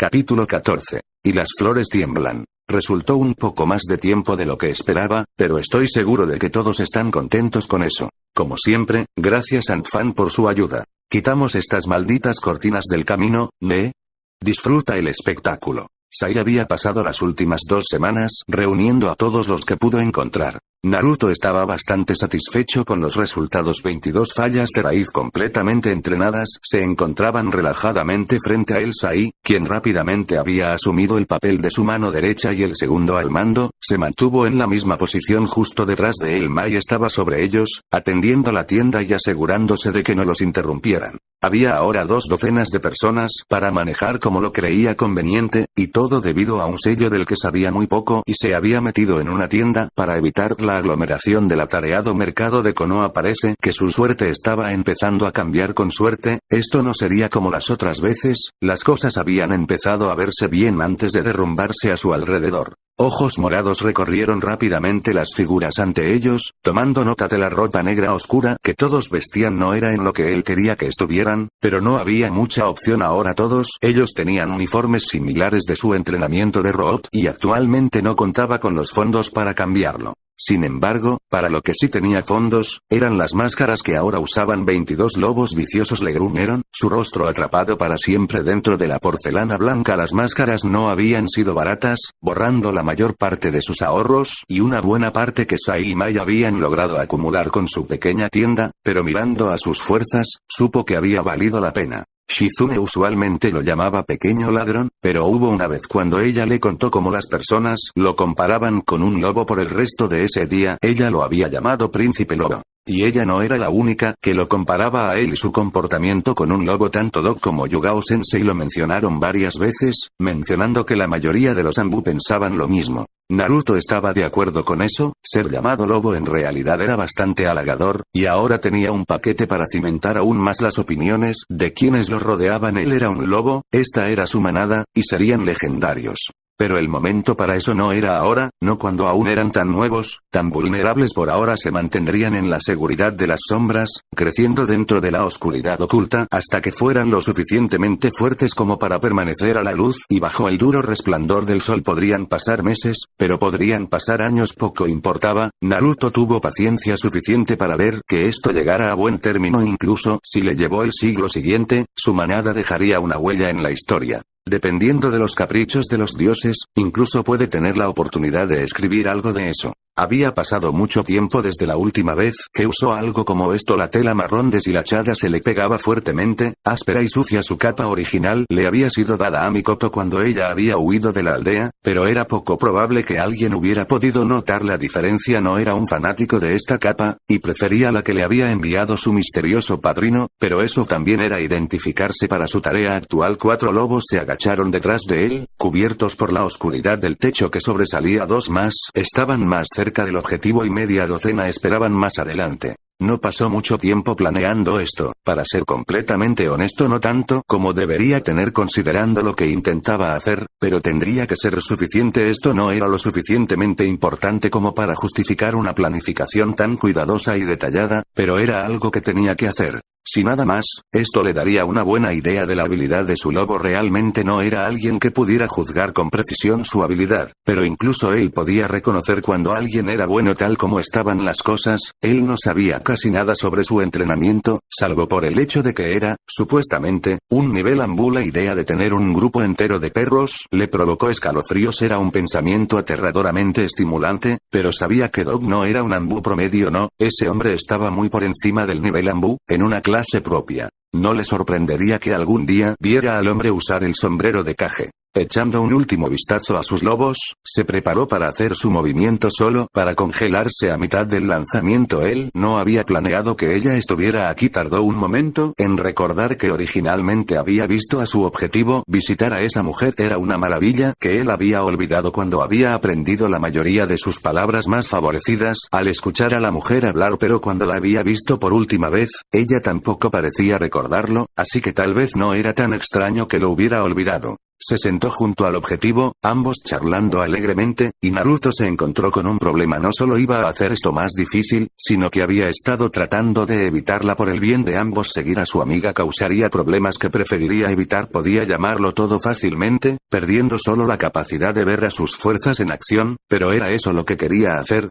Capítulo 14. Y las flores tiemblan. Resultó un poco más de tiempo de lo que esperaba, pero estoy seguro de que todos están contentos con eso. Como siempre, gracias Anfan por su ayuda. Quitamos estas malditas cortinas del camino, ¿ne? Disfruta el espectáculo. Sai había pasado las últimas 2 semanas reuniendo a todos los que pudo encontrar. Naruto estaba bastante satisfecho con los resultados. 22 fallas de raíz completamente entrenadas se encontraban relajadamente frente a él. Sai, quien rápidamente había asumido el papel de su mano derecha y el segundo al mando, se mantuvo en la misma posición justo detrás de él. Mai estaba sobre ellos, atendiendo la tienda y asegurándose de que no los interrumpieran. Había ahora 2 docenas de personas para manejar como lo creía conveniente, y todo debido a un sello del que sabía muy poco y se había metido en una tienda para evitar la aglomeración del atareado mercado de Konoha. Parece que su suerte estaba empezando a cambiar. Con suerte, esto no sería como las otras veces, las cosas habían empezado a verse bien antes de derrumbarse a su alrededor. Ojos morados recorrieron rápidamente las figuras ante ellos, tomando nota de la ropa negra oscura que todos vestían. No era en lo que él quería que estuvieran, pero no había mucha opción ahora. Todos ellos tenían uniformes similares de su entrenamiento de Root y actualmente no contaba con los fondos para cambiarlo. Sin embargo, para lo que sí tenía fondos, eran las máscaras que ahora usaban. 22 lobos viciosos le gruñeron, su rostro atrapado para siempre dentro de la porcelana blanca. Las máscaras no habían sido baratas, borrando la mayor parte de sus ahorros y una buena parte que Sai y Mai habían logrado acumular con su pequeña tienda, pero mirando a sus fuerzas, supo que había valido la pena. Shizune usualmente lo llamaba pequeño ladrón, pero hubo una vez cuando ella le contó cómo las personas lo comparaban con un lobo. Por el resto de ese día ella lo había llamado príncipe lobo. Y ella no era la única que lo comparaba a él y su comportamiento con un lobo. Tanto Doc como Yugao Sensei lo mencionaron varias veces, mencionando que la mayoría de los Anbu pensaban lo mismo. Naruto estaba de acuerdo con eso. Ser llamado lobo en realidad era bastante halagador, y ahora tenía un paquete para cimentar aún más las opiniones de quienes lo rodeaban. Él era un lobo, esta era su manada, y serían legendarios. Pero el momento para eso no era ahora, no cuando aún eran tan nuevos, tan vulnerables. Por ahora se mantendrían en la seguridad de las sombras, creciendo dentro de la oscuridad oculta hasta que fueran lo suficientemente fuertes como para permanecer a la luz y bajo el duro resplandor del sol. Podrían pasar meses, pero podrían pasar años, poco importaba. Naruto tuvo paciencia suficiente para ver que esto llegara a buen término. Incluso si le llevó el siglo siguiente, su manada dejaría una huella en la historia. Dependiendo de los caprichos de los dioses, incluso puede tener la oportunidad de escribir algo de eso. Había pasado mucho tiempo desde la última vez que usó algo como esto. La tela marrón deshilachada se le pegaba fuertemente, áspera y sucia. Su capa original le había sido dada a Mikoto cuando ella había huido de la aldea, pero era poco probable que alguien hubiera podido notar la diferencia. No era un fanático de esta capa, y prefería la que le había enviado su misterioso padrino, pero eso también era identificarse para su tarea actual. 4 lobos se agacharon detrás de él, cubiertos por la oscuridad del techo que sobresalía. 2 más estaban más cerca del objetivo y media docena esperaban más adelante. No pasó mucho tiempo planeando esto, para ser completamente honesto no tanto como debería tener considerando lo que intentaba hacer, pero tendría que ser suficiente. Esto no era lo suficientemente importante como para justificar una planificación tan cuidadosa y detallada, pero era algo que tenía que hacer. Si nada más, esto le daría una buena idea de la habilidad de su lobo. Realmente no era alguien que pudiera juzgar con precisión su habilidad, pero incluso él podía reconocer cuando alguien era bueno. Tal como estaban las cosas, él no sabía casi nada sobre su entrenamiento, salvo por el hecho de que era, supuestamente, un nivel Anbu. La idea de tener un grupo entero de perros le provocó escalofríos. Era un pensamiento aterradoramente estimulante, pero sabía que Dog no era un Anbu promedio. No, ese hombre estaba muy por encima del nivel Anbu, en una clase propia. No le sorprendería que algún día viera al hombre usar el sombrero de Kage. Echando un último vistazo a sus lobos, se preparó para hacer su movimiento solo para congelarse a mitad del lanzamiento. Él no había planeado que ella estuviera aquí. Tardó un momento en recordar que originalmente había visto a su objetivo. Visitar a esa mujer era una maravilla que él había olvidado cuando había aprendido la mayoría de sus palabras más favorecidas al escuchar a la mujer hablar, pero cuando la había visto por última vez, ella tampoco parecía recordarlo, así que tal vez no era tan extraño que lo hubiera olvidado. Se sentó junto al objetivo, ambos charlando alegremente, y Naruto se encontró con un problema. No solo iba a hacer esto más difícil, sino que había estado tratando de evitarla por el bien de ambos. Seguir a su amiga causaría problemas que preferiría evitar. Podía llamarlo todo fácilmente, perdiendo solo la capacidad de ver a sus fuerzas en acción, pero ¿era eso lo que quería hacer?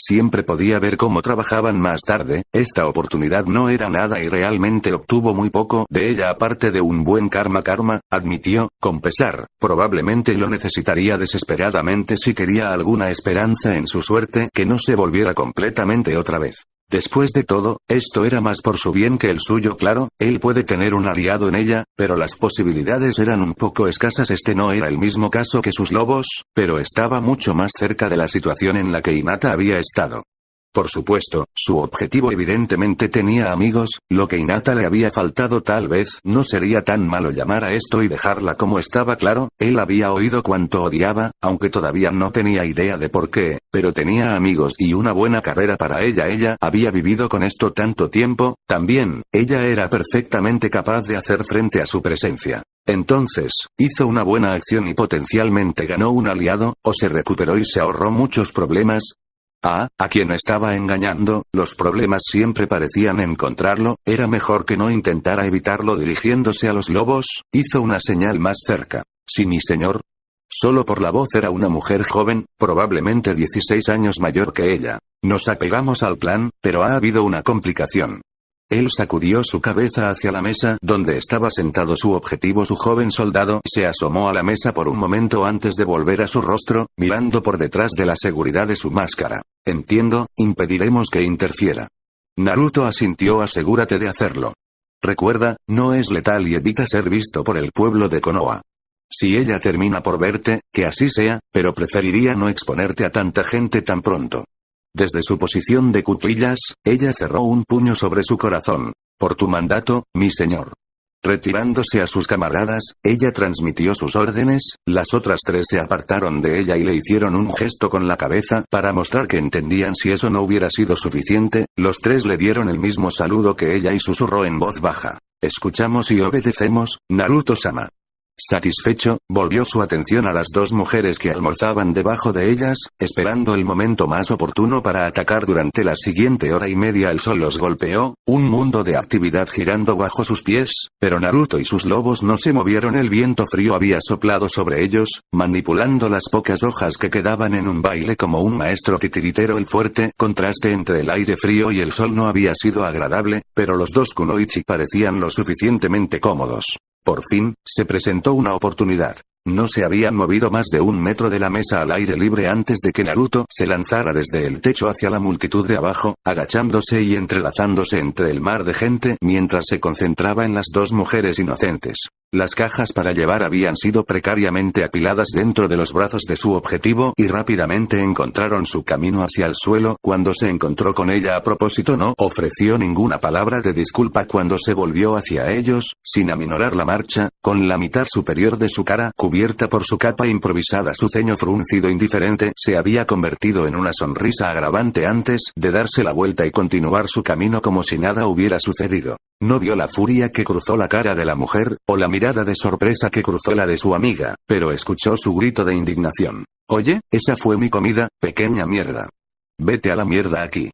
Siempre podía ver cómo trabajaban más tarde. Esta oportunidad no era nada y realmente obtuvo muy poco de ella aparte de un buen karma. Admitió, con pesar, probablemente lo necesitaría desesperadamente si quería alguna esperanza en su suerte que no se volviera completamente otra vez. Después de todo, esto era más por su bien que el suyo. Claro, él puede tener un aliado en ella, pero las posibilidades eran un poco escasas. Este no era el mismo caso que sus lobos, pero estaba mucho más cerca de la situación en la que Hinata había estado. Por supuesto, su objetivo evidentemente tenía amigos, lo que Hinata le había faltado. Tal vez no sería tan malo llamar a esto y dejarla como estaba. Claro, él había oído cuánto odiaba, aunque todavía no tenía idea de por qué, pero tenía amigos y una buena carrera para ella. Ella había vivido con esto tanto tiempo, también, ella era perfectamente capaz de hacer frente a su presencia. Entonces, hizo una buena acción y potencialmente ganó un aliado, o se recuperó y se ahorró muchos problemas. ¿A quien estaba engañando? Los problemas siempre parecían encontrarlo. Era mejor que no intentara evitarlo. Dirigiéndose a los lobos, hizo una señal más cerca. Sí, mi señor. Solo por la voz era una mujer joven, probablemente 16 años mayor que ella. Nos apegamos al plan, pero ha habido una complicación. Él sacudió su cabeza hacia la mesa donde estaba sentado su objetivo. Su joven soldado se asomó a la mesa por un momento antes de volver a su rostro, mirando por detrás de la seguridad de su máscara. Entiendo, impediremos que interfiera. Naruto asintió. Asegúrate de hacerlo. Recuerda, no es letal y evita ser visto por el pueblo de Konoha. Si ella termina por verte, que así sea, pero preferiría no exponerte a tanta gente tan pronto. Desde su posición de cuclillas, ella cerró un puño sobre su corazón. Por tu mandato, mi señor. Retirándose a sus camaradas, ella transmitió sus órdenes. Las otras tres se apartaron de ella y le hicieron un gesto con la cabeza para mostrar que entendían. Si eso no hubiera sido suficiente, los tres le dieron el mismo saludo que ella y susurró en voz baja. Escuchamos y obedecemos, Naruto-sama. Satisfecho, volvió su atención a las dos mujeres que almorzaban debajo de ellas, esperando el momento más oportuno para atacar. Durante la siguiente hora y media el sol los golpeó, un mundo de actividad girando bajo sus pies, pero Naruto y sus lobos no se movieron. El viento frío había soplado sobre ellos, manipulando las pocas hojas que quedaban en un baile como un maestro titiritero. El fuerte contraste entre el aire frío y el sol no había sido agradable, pero los dos kunoichi parecían lo suficientemente cómodos. Por fin, se presentó una oportunidad. No se habían movido más de 1 metro de la mesa al aire libre antes de que Naruto se lanzara desde el techo hacia la multitud de abajo, agachándose y entrelazándose entre el mar de gente mientras se concentraba en las dos mujeres inocentes. Las cajas para llevar habían sido precariamente apiladas dentro de los brazos de su objetivo y rápidamente encontraron su camino hacia el suelo. Cuando se encontró con ella a propósito no ofreció ninguna palabra de disculpa cuando se volvió hacia ellos, sin aminorar la marcha, con la mitad superior de su cara cubierta por su capa improvisada. Su ceño fruncido indiferente se había convertido en una sonrisa agravante antes de darse la vuelta y continuar su camino como si nada hubiera sucedido. No vio la furia que cruzó la cara de la mujer, o la mirada de sorpresa que cruzó la de su amiga, pero escuchó su grito de indignación. Oye, esa fue mi comida, pequeña mierda. Vete a la mierda aquí.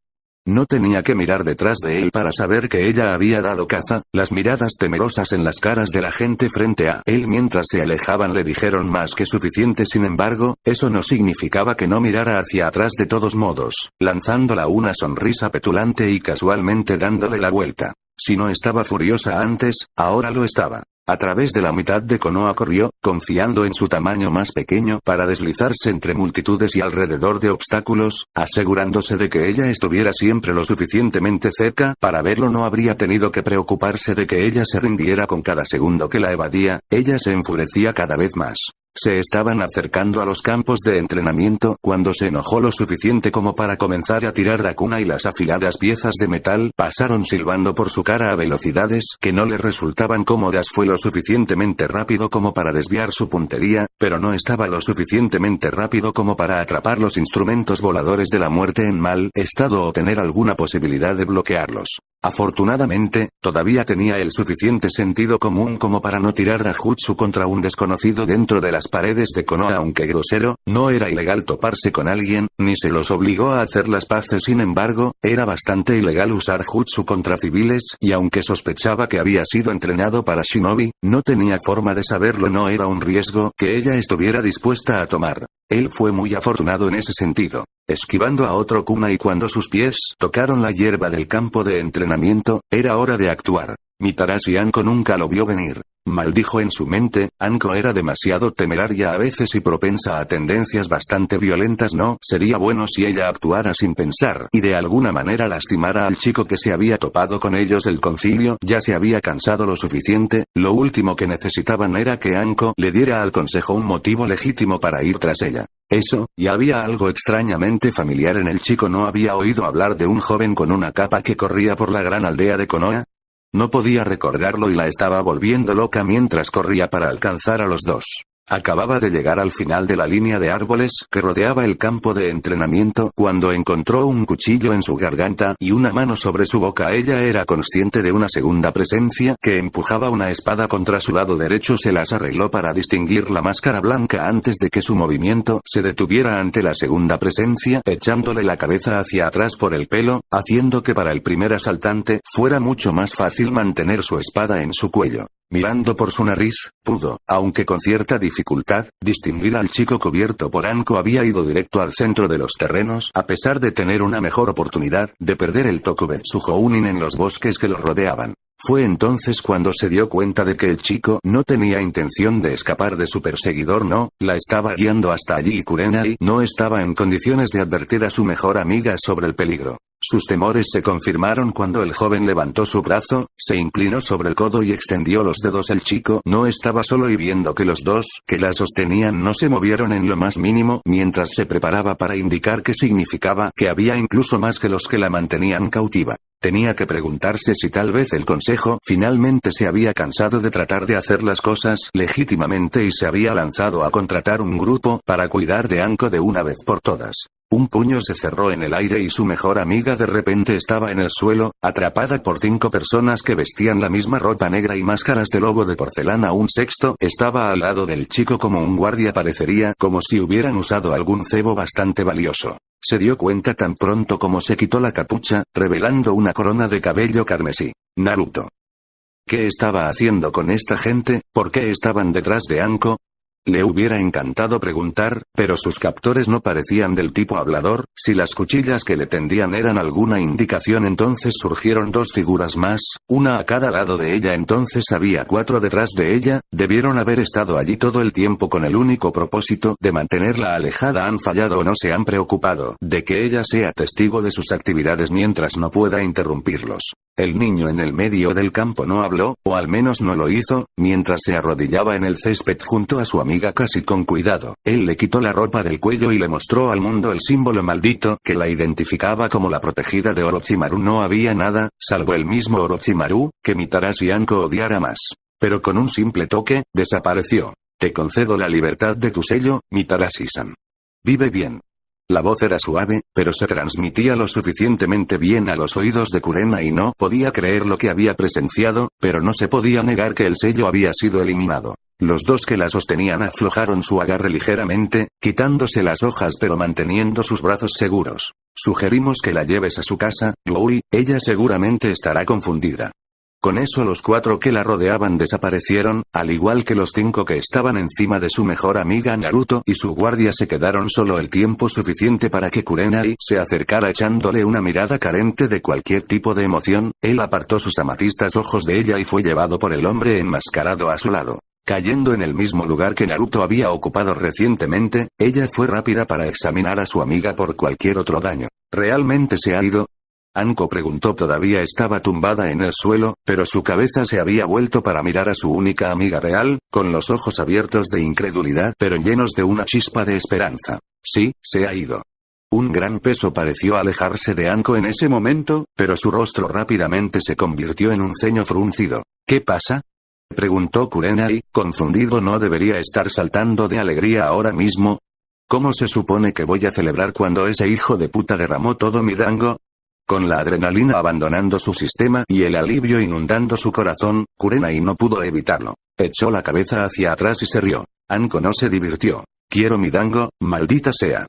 No tenía que mirar detrás de él para saber que ella había dado caza. Las miradas temerosas en las caras de la gente frente a él mientras se alejaban le dijeron más que suficiente. Sin embargo, eso no significaba que no mirara hacia atrás de todos modos, lanzándola una sonrisa petulante y casualmente dándole la vuelta. Si no estaba furiosa antes, ahora lo estaba. A través de la mitad de Konoha corrió, confiando en su tamaño más pequeño para deslizarse entre multitudes y alrededor de obstáculos, asegurándose de que ella estuviera siempre lo suficientemente cerca para verlo. No habría tenido que preocuparse de que ella se rindiera con cada segundo que la evadía. Ella se enfurecía cada vez más. Se estaban acercando a los campos de entrenamiento cuando se enojó lo suficiente como para comenzar a tirar la cuna y las afiladas piezas de metal pasaron silbando por su cara a velocidades que no le resultaban cómodas. Fue lo suficientemente rápido como para desviar su puntería, pero no estaba lo suficientemente rápido como para atrapar los instrumentos voladores de la muerte en mal estado o tener alguna posibilidad de bloquearlos. Afortunadamente, todavía tenía el suficiente sentido común como para no tirar Rajutsu contra un desconocido dentro de las paredes de Konoha. Aunque grosero, no era ilegal toparse con alguien, ni se los obligó a hacer las paces. Sin embargo, era bastante ilegal usar jutsu contra civiles, y aunque sospechaba que había sido entrenado para shinobi, no tenía forma de saberlo. No era un riesgo que ella estuviera dispuesta a tomar. Él fue muy afortunado en ese sentido, esquivando a otro kunai cuando sus pies tocaron la hierba del campo de entrenamiento. Era hora de actuar. Mitarashi Anko nunca lo vio venir. Maldijo en su mente, Anko era demasiado temeraria a veces y propensa a tendencias bastante violentas. No sería bueno si ella actuara sin pensar y de alguna manera lastimara al chico que se había topado con ellos. El concilio ya se había cansado lo suficiente, lo último que necesitaban era que Anko le diera al consejo un motivo legítimo para ir tras ella. Eso, y había algo extrañamente familiar en el chico. ¿No había oído hablar de un joven con una capa que corría por la gran aldea de Konoha? No podía recordarlo y la estaba volviendo loca mientras corría para alcanzar a los dos. Acababa de llegar al final de la línea de árboles que rodeaba el campo de entrenamiento cuando encontró un cuchillo en su garganta y una mano sobre su boca. Ella era consciente de una segunda presencia que empujaba una espada contra su lado derecho. Se las arregló para distinguir la máscara blanca antes de que su movimiento se detuviera ante la segunda presencia, echándole la cabeza hacia atrás por el pelo, haciendo que para el primer asaltante fuera mucho más fácil mantener su espada en su cuello. Mirando por su nariz, pudo, aunque con cierta dificultad, distinguir al chico cubierto por Anko. Había ido directo al centro de los terrenos, a pesar de tener una mejor oportunidad de perder el Tokubetsu Hounin en los bosques que lo rodeaban. Fue entonces cuando se dio cuenta de que el chico no tenía intención de escapar de su perseguidor. No, la estaba guiando hasta allí y Kurenai no estaba en condiciones de advertir a su mejor amiga sobre el peligro. Sus temores se confirmaron cuando el joven levantó su brazo, se inclinó sobre el codo y extendió los dedos. El chico no estaba solo y viendo que los dos que la sostenían no se movieron en lo más mínimo mientras se preparaba para indicar qué significaba que había incluso más que los que la mantenían cautiva. Tenía que preguntarse si tal vez el consejo finalmente se había cansado de tratar de hacer las cosas legítimamente y se había lanzado a contratar un grupo para cuidar de Anko de una vez por todas. Un puño se cerró en el aire y su mejor amiga de repente estaba en el suelo, atrapada por 5 personas que vestían la misma ropa negra y máscaras de lobo de porcelana. Un sexto estaba al lado del chico como un guardia. Parecería como si hubieran usado algún cebo bastante valioso. Se dio cuenta tan pronto como se quitó la capucha, revelando una corona de cabello carmesí. Naruto. ¿Qué estaba haciendo con esta gente? ¿Por qué estaban detrás de Anko? Le hubiera encantado preguntar, pero sus captores no parecían del tipo hablador. Si las cuchillas que le tendían eran alguna indicación, entonces surgieron 2 figuras más, una a cada lado de ella. Entonces había 4 detrás de ella. Debieron haber estado allí todo el tiempo con el único propósito de mantenerla alejada. ¿Han fallado o no se han preocupado de que ella sea testigo de sus actividades mientras no pueda interrumpirlos? El niño en el medio del campo no habló, o al menos no lo hizo, mientras se arrodillaba en el césped junto a su amiga casi con cuidado. Él le quitó la ropa del cuello y le mostró al mundo el símbolo maldito que la identificaba como la protegida de Orochimaru. No había nada, salvo el mismo Orochimaru, que Mitarashi Anko odiara más. Pero con un simple toque, desapareció. Te concedo la libertad de tu sello, Mitarashi-san. Vive bien. La voz era suave, pero se transmitía lo suficientemente bien a los oídos de Kurenai y no podía creer lo que había presenciado, pero no se podía negar que el sello había sido eliminado. Los 2 que la sostenían aflojaron su agarre ligeramente, quitándose las hojas pero manteniendo sus brazos seguros. Sugerimos que la lleves a su casa, Yui, ella seguramente estará confundida. Con eso los 4 que la rodeaban desaparecieron, al igual que los 5 que estaban encima de su mejor amiga Naruto y su guardia. Se quedaron solo el tiempo suficiente para que Kurenai se acercara echándole una mirada carente de cualquier tipo de emoción. Él apartó sus amatistas ojos de ella y fue llevado por el hombre enmascarado a su lado. Cayendo en el mismo lugar que Naruto había ocupado recientemente, ella fue rápida para examinar a su amiga por cualquier otro daño. ¿Realmente se ha ido? Anko preguntó. Todavía estaba tumbada en el suelo, pero su cabeza se había vuelto para mirar a su única amiga real, con los ojos abiertos de incredulidad pero llenos de una chispa de esperanza. Sí, se ha ido. Un gran peso pareció alejarse de Anko en ese momento, pero su rostro rápidamente se convirtió en un ceño fruncido. ¿Qué pasa?, preguntó Kurenai, confundido. ¿No debería estar saltando de alegría ahora mismo? ¿Cómo se supone que voy a celebrar cuando ese hijo de puta derramó todo mi dango? Con la adrenalina abandonando su sistema y el alivio inundando su corazón, Kurenai no pudo evitarlo. Echó la cabeza hacia atrás y se rió. Anko no se divirtió. Quiero mi dango, maldita sea.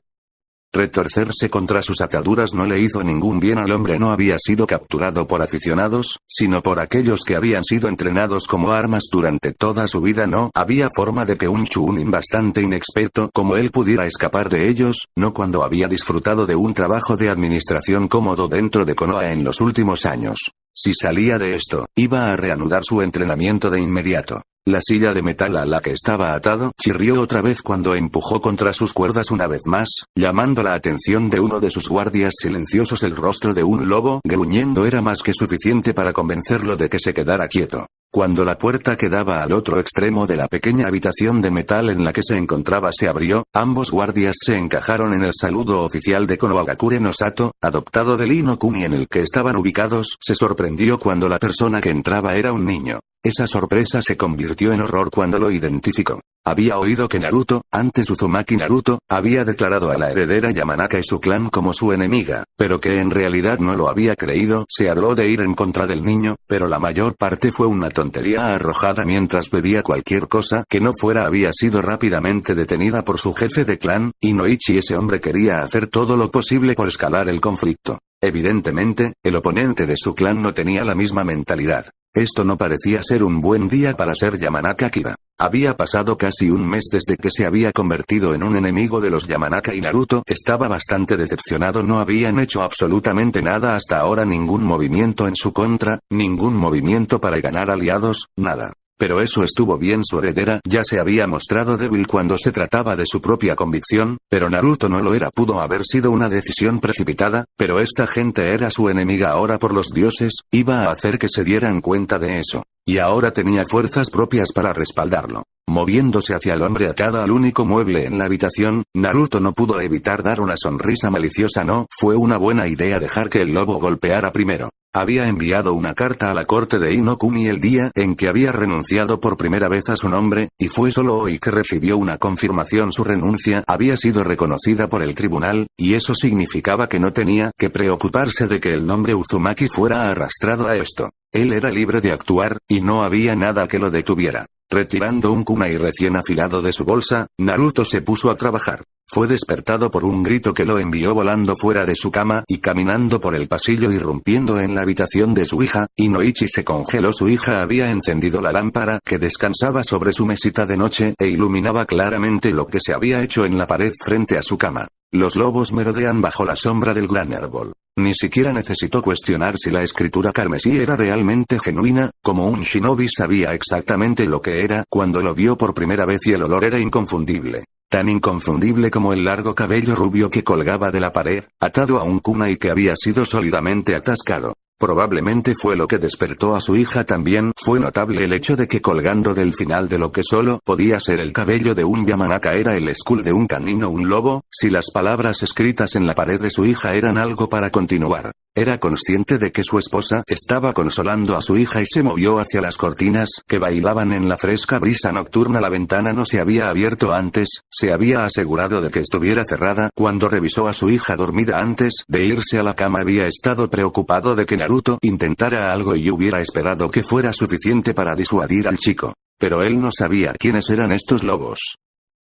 Retorcerse contra sus ataduras no le hizo ningún bien al hombre. No había sido capturado por aficionados, sino por aquellos que habían sido entrenados como armas durante toda su vida. No había forma de que un chunin bastante inexperto como él pudiera escapar de ellos, no cuando había disfrutado de un trabajo de administración cómodo dentro de Konoha en los últimos años. Si salía de esto, iba a reanudar su entrenamiento de inmediato. La silla de metal a la que estaba atado chirrió otra vez cuando empujó contra sus cuerdas una vez más, llamando la atención de uno de sus guardias silenciosos. El rostro de un lobo gruñendo era más que suficiente para convencerlo de que se quedara quieto. Cuando la puerta que daba al otro extremo de la pequeña habitación de metal en la que se encontraba se abrió, ambos guardias se encajaron en el saludo oficial de Konohagakure no Sato, adoptado del Inokuni en el que estaban ubicados. Se sorprendió cuando la persona que entraba era un niño. Esa sorpresa se convirtió en horror cuando lo identificó. Había oído que Naruto, antes Uzumaki Naruto, había declarado a la heredera Yamanaka y su clan como su enemiga, pero que en realidad no lo había creído. Se habló de ir en contra del niño, pero la mayor parte fue una tontería arrojada mientras bebía. Cualquier cosa que no fuera había sido rápidamente detenida por su jefe de clan, Inoichi. Ese hombre quería hacer todo lo posible por escalar el conflicto. Evidentemente, el oponente de su clan no tenía la misma mentalidad. Esto no parecía ser un buen día para ser Yamanaka Kira. Había pasado casi un mes desde que se había convertido en un enemigo de los Yamanaka y Naruto estaba bastante decepcionado. No habían hecho absolutamente nada hasta ahora, ningún movimiento en su contra, ningún movimiento para ganar aliados, nada. Pero eso estuvo bien. Su heredera ya se había mostrado débil cuando se trataba de su propia convicción, pero Naruto no lo era. Pudo haber sido una decisión precipitada, pero esta gente era su enemiga ahora. Por los dioses, iba a hacer que se dieran cuenta de eso. Y ahora tenía fuerzas propias para respaldarlo. Moviéndose hacia el hombre atado al único mueble en la habitación, Naruto no pudo evitar dar una sonrisa maliciosa. No fue una buena idea dejar que el lobo golpeara primero. Había enviado una carta a la corte de Inokuni el día en que había renunciado por primera vez a su nombre, y fue solo hoy que recibió una confirmación. Su renuncia había sido reconocida por el tribunal, y eso significaba que no tenía que preocuparse de que el nombre Uzumaki fuera arrastrado a esto. Él era libre de actuar, y no había nada que lo detuviera. Retirando un kunai recién afilado de su bolsa, Naruto se puso a trabajar. Fue despertado por un grito que lo envió volando fuera de su cama y caminando por el pasillo irrumpiendo en la habitación de su hija. Inoichi se congeló. Su hija había encendido la lámpara que descansaba sobre su mesita de noche e iluminaba claramente lo que se había hecho en la pared frente a su cama. Los lobos merodean bajo la sombra del gran árbol. Ni siquiera necesitó cuestionar si la escritura carmesí era realmente genuina, como un shinobi sabía exactamente lo que era cuando lo vio por primera vez, y el olor era inconfundible. Tan inconfundible como el largo cabello rubio que colgaba de la pared, atado a un kunai que había sido sólidamente atascado. Probablemente fue lo que despertó a su hija también. Fue notable el hecho de que colgando del final de lo que solo podía ser el cabello de un Yamanaka era el skull de un canino, un lobo. Si las palabras escritas en la pared de su hija eran algo para continuar, era consciente de que su esposa estaba consolando a su hija y se movió hacia las cortinas que bailaban en la fresca brisa nocturna. La ventana no se había abierto antes, se había asegurado de que estuviera cerrada. Cuando revisó a su hija dormida antes de irse a la cama había estado preocupado de que Naruto intentara algo y hubiera esperado que fuera suficiente para disuadir al chico. Pero él no sabía quiénes eran estos lobos.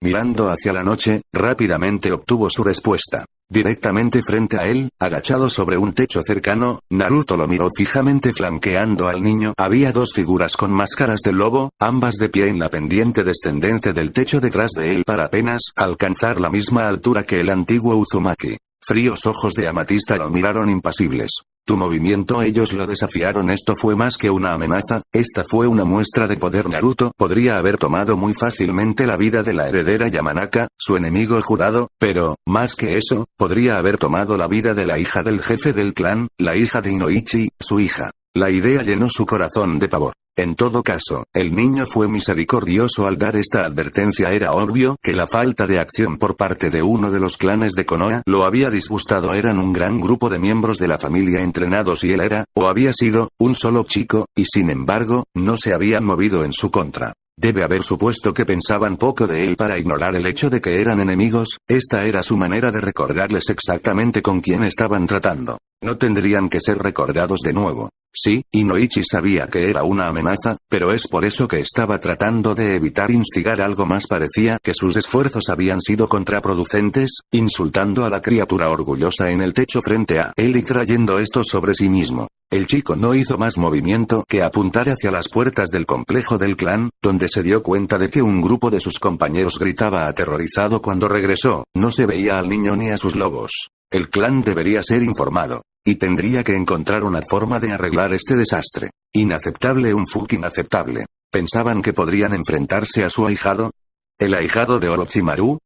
Mirando hacia la noche, rápidamente obtuvo su respuesta. Directamente frente a él, agachado sobre un techo cercano, Naruto lo miró fijamente flanqueando al niño. Había dos figuras con máscaras de lobo, ambas de pie en la pendiente descendente del techo detrás de él para apenas alcanzar la misma altura que el antiguo Uzumaki. Fríos ojos de amatista lo miraron impasibles. Tu movimiento. Ellos lo desafiaron. Esto fue más que una amenaza, esta fue una muestra de poder. Naruto podría haber tomado muy fácilmente la vida de la heredera Yamanaka, su enemigo jurado, pero, más que eso, podría haber tomado la vida de la hija del jefe del clan, la hija de Inoichi, su hija. La idea llenó su corazón de pavor. En todo caso, el niño fue misericordioso al dar esta advertencia. Era obvio que la falta de acción por parte de uno de los clanes de Konoha lo había disgustado. Eran un gran grupo de miembros de la familia entrenados y él era, o había sido, un solo chico, y sin embargo, no se habían movido en su contra. Debe haber supuesto que pensaban poco de él para ignorar el hecho de que eran enemigos. Esta era su manera de recordarles exactamente con quién estaban tratando. No tendrían que ser recordados de nuevo. Sí, Inoichi sabía que era una amenaza, pero es por eso que estaba tratando de evitar instigar algo más. Parecía que sus esfuerzos habían sido contraproducentes, insultando a la criatura orgullosa en el techo frente a él y trayendo esto sobre sí mismo. El chico no hizo más movimiento que apuntar hacia las puertas del complejo del clan, donde se dio cuenta de que un grupo de sus compañeros gritaba aterrorizado. Cuando regresó, no se veía al niño ni a sus lobos. El clan debería ser informado. Y tendría que encontrar una forma de arreglar este desastre. Inaceptable, un fucking inaceptable. ¿Pensaban que podrían enfrentarse a su ahijado? ¿El ahijado de Orochimaru?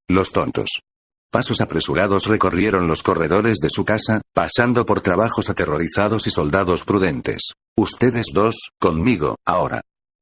Los tontos. Pasos apresurados recorrieron los corredores de su casa, pasando por trabajos aterrorizados y soldados prudentes. Ustedes dos, conmigo, ahora.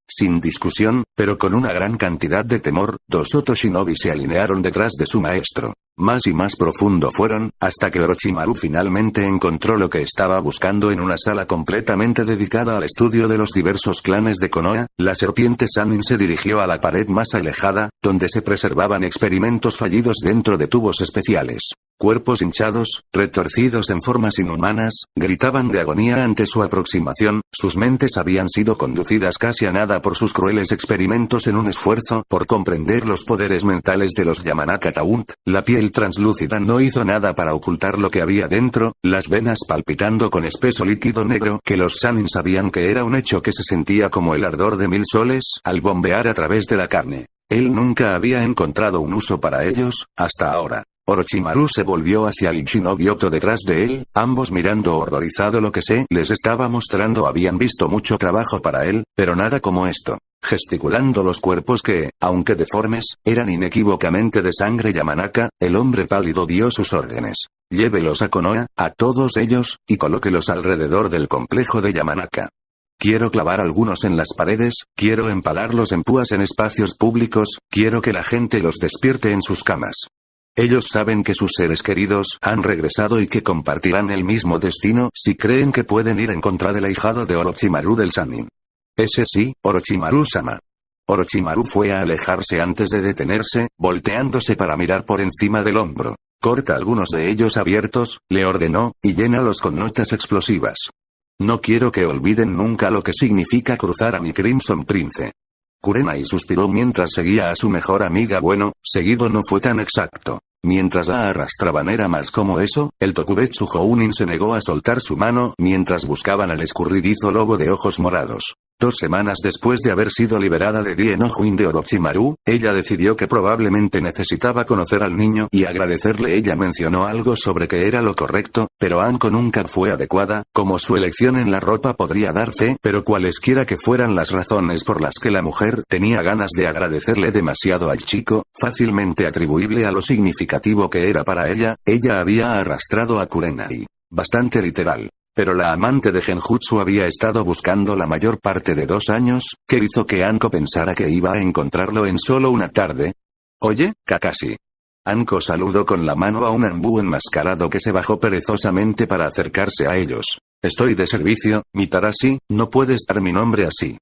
Sin discusión, pero con una gran cantidad de temor, dos Otoshinobi se alinearon detrás de su maestro. Más y más profundo fueron, hasta que Orochimaru finalmente encontró lo que estaba buscando en una sala completamente dedicada al estudio de los diversos clanes de Konoha. La serpiente Sannin se dirigió a la pared más alejada, donde se preservaban experimentos fallidos dentro de tubos especiales. Cuerpos hinchados, retorcidos en formas inhumanas, gritaban de agonía ante su aproximación. Sus mentes habían sido conducidas casi a nada por sus crueles experimentos en un esfuerzo por comprender los poderes mentales de los Yamanaka Taunt. La piel translúcida no hizo nada para ocultar lo que había dentro, las venas palpitando con espeso líquido negro que los Sannin sabían que era un hecho que se sentía como el ardor de 1000 soles al bombear a través de la carne. Él nunca había encontrado un uso para ellos, hasta ahora. Orochimaru se volvió hacia el Shinobi Oto detrás de él, ambos mirando horrorizado lo que se les estaba mostrando. Habían visto mucho trabajo para él, pero nada como esto. Gesticulando los cuerpos que, aunque deformes, eran inequívocamente de sangre Yamanaka, el hombre pálido dio sus órdenes. Llévelos a Konoha, a todos ellos, y colóquelos alrededor del complejo de Yamanaka. Quiero clavar algunos en las paredes, quiero empalarlos en púas en espacios públicos, quiero que la gente los despierte en sus camas. Ellos saben que sus seres queridos han regresado y que compartirán el mismo destino si creen que pueden ir en contra del ahijado de Orochimaru del Sannin. Ese sí, Orochimaru-sama. Orochimaru fue a alejarse antes de detenerse, volteándose para mirar por encima del hombro. Corta algunos de ellos abiertos, le ordenó, y llénalos con notas explosivas. No quiero que olviden nunca lo que significa cruzar a mi Crimson Prince. Kurenai suspiró mientras seguía a su mejor amiga. Bueno, seguido no fue tan exacto. Mientras la arrastraban era más como eso. El Tokubetsu Jounin se negó a soltar su mano mientras buscaban al escurridizo lobo de ojos morados. 2 semanas después de haber sido liberada de Die no Juin de Orochimaru, ella decidió que probablemente necesitaba conocer al niño y agradecerle. Ella mencionó algo sobre que era lo correcto, pero Anko nunca fue adecuada, como su elección en la ropa podría dar fe, pero cualesquiera que fueran las razones por las que la mujer tenía ganas de agradecerle demasiado al chico, fácilmente atribuible a lo significativo que era para ella, ella había arrastrado a Kurenai. Bastante literal. Pero la amante de Genjutsu había estado buscando la mayor parte de 2 años, que hizo que Anko pensara que iba a encontrarlo en solo una tarde. Oye, Kakashi. Anko saludó con la mano a un Anbu enmascarado que se bajó perezosamente para acercarse a ellos. Estoy de servicio, Mitarashi, no puede estar mi nombre así.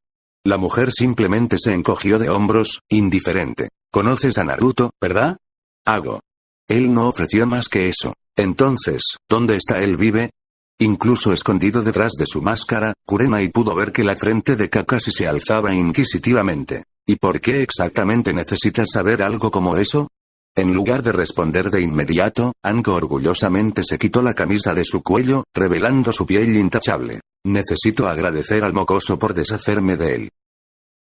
La mujer simplemente se encogió de hombros, indiferente. ¿Conoces a Naruto, verdad? Hago. Él no ofreció más que eso. Entonces, ¿dónde está él? ¿Vive? Incluso escondido detrás de su máscara, Kurenai pudo ver que la frente de Kakashi se alzaba inquisitivamente. ¿Y por qué exactamente necesitas saber algo como eso? En lugar de responder de inmediato, Anko orgullosamente se quitó la camisa de su cuello, revelando su piel intachable. Necesito agradecer al mocoso por deshacerme de él.